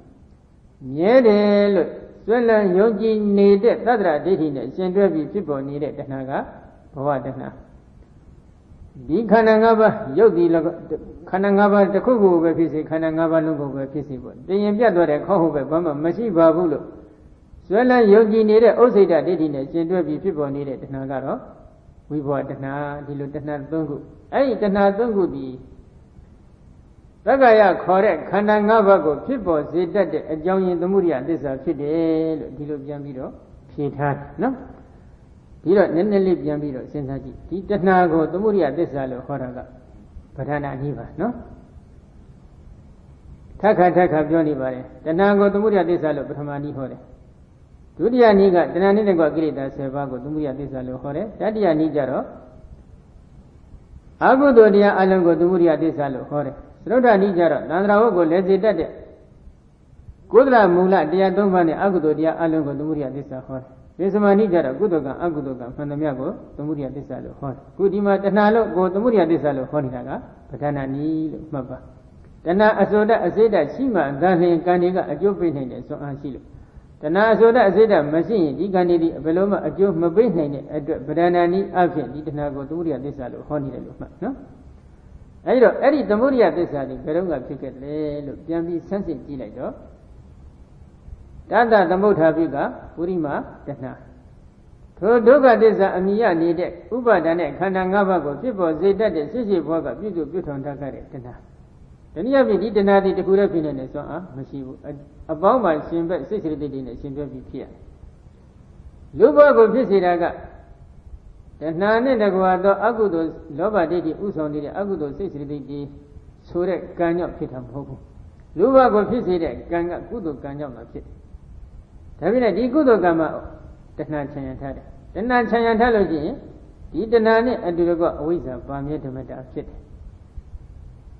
မြဲတယ်လို့ဆွဲလန်းယုံကြည်နေတဲ့သတ္တရဒိဋ္ဌိနဲ့ရှင်တွဲပြီးဖြစ်ပေါ်နေတဲ့တဏှာကဘဝတဏှာ ဒီခန္ဓာ၅ပါးရုပ်ဒီခန္ဓာ၅ပါးတစ်ခုခုပဲဖြစ်စေခန္ဓာ၅ပါးလုံးကိုပဲဖြစ်စေပေါ့တင်ရင်ပြတ်သွားတဲ့ခေါက်ဟုတ်ပဲဘာမှမရှိပါဘူးလို့ဇွဲလန်းယုံကြည်နေတဲ့ဥစ္စိတဒိဋ္ဌိနဲ့ရှင်တွဲပြီးဖြစ်ပေါ်နေတဲ့တဏှာကတော့ဝိဘောတဏှာဒီလိုတဏှာ၃ခုအဲ့ဒီတဏှာ၃ခုဒီသက္ကာယခေါ်တဲ့ခန္ဓာ၅ပါးကိုဖြစ်ပေါ်စေတတ်တဲ့အကြောင်းရင်းသမုဒိယသစ္စာဖြစ်တယ်လို့ဒီလိုပြန်ပြီးတော့ဖြေထားတယ်နော်ပြီးတော့နည်းနည်းလေးပြန်ပြီးတော့စဉ်းစားကြည့်ဒီတဏှာကိုသမုဒိယသစ္စာလို့ခေါ်တာကပဋ္ဌာနာအနည်းပါနော်ထပ်ခါပြောနေပါတယ်တဏှာကိုသမုဒိယသစ္စာလို့ပထမနည်းဟောတယ်ဒုတိယနည်းကတဏှာနဲ့တကွကိလေသာ10ပါးကိုသမုဒိယသစ္စာလို့ဟောတယ်တတိယနည်းကျတော့အကုသိုလ်တရားအလုံးကိုသမုဒိယသစ္စာလို့ဟောတယ်သရုပ်ဓာနည်းကျတော့သန္တရာဝတ်ကိုလဲစေတတ်တဲ့ကုသလမူလတရား၃ပါးနဲ့အကုသိုလ်တရားအလုံးကိုသမုဒိယသစ္စာဟောတယ်ဒေသမာနည်းကျတော့ကုသိုလ်ကံအကုသိုလ်ကံမှန်သမျှကိုသမုဒိယသစ္စာလို့ဟောတယ်ခုဒီမှာတဏှာလို့ကိုသမုဒိယသစ္စာလို့ဟောနေတာကပဋ္ဌာနာနည်းလို့မှတ်ပါတဏှာအစိုးတအစေတရှိမှသာလျှင်ကံတွေကအကျိုးပေးနိုင်တဲ့စွမ်းအားရှိလို့တဏှာအစိုးတအစေတမရှိရင်ဒီကံတွေဒီဘယ်လိုမှအကျိုးမပေးနိုင်တဲ့အတွက်ပဋ္ဌာနာနည်းအဖြစ်ဒီတဏှာကိုသမုဒိယသစ္စာလို့ဟောနေတယ်လို့မှတ်နော်အဲဒီတော့အဲ့ဒီသမုဒိယသစ္စာတွေဘယ်တော့မှဖြစ်ခဲ့တယ်လို့ပြန်ပြီးဆန်းစစ်ကြည့်လိုက်တော့တတသမုဋ္ဌာပိကပုရိမာတဏှာထိုဒုက္ခသစ္စာအမိယနေတဲ့ဥပါဒာနဲ့ခန္ဓာ၅ပါးကိုဖြစ်ပေါ်စေတတ်တဲ့ရှိဘဝကပြုစုပြုထောင်တတ်ခဲ့တဲ့တဏှာတနည်းအားဖြင့်ဒီတဏှာတွေတခုတည်းဖြစ်နေတဲ့စွမ်းအားမရှိဘူးအပေါင်းမှာရှင်ဘက်စိတ်စိတ္တိတွေနဲ့ရှင်ဘက်ပြီးဖြစ်ရတယ်လူဘဝကိုဖြစ်စေတာကတဏှာနဲ့တကွာသောအကုသိုလ်လောဘဒိဋ္ဌိဥဆောင်နေတဲ့အကုသိုလ်စိတ်စိတ္တိတွေဆိုတဲ့ကံကြောင့်ဖြစ်တာမဟုတ်ဘူးလူဘဝကိုဖြစ်စေတဲ့ကံကကုသိုလ်ကံကြောင့်သာဖြစ်တယ်ဒါပြင်လည်းဒီကုသိုလ်ကံမှာတဏှာခြံရံထားတယ်တဏှာခြံရံထားလို့ရှိရင်ဒီတဏှာနဲ့အတူတကွအဝိဇ္ဇာပါမြဲဓမ္မတာဖြစ်တယ်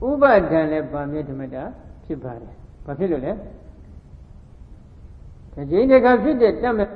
ဥပါဒံလည်းပါမြဲဓမ္မတာဖြစ်ပါတယ်ဘာဖြစ်လို့လဲတကြိမ်တခါဖြစ်တဲ့တတ်မဲ့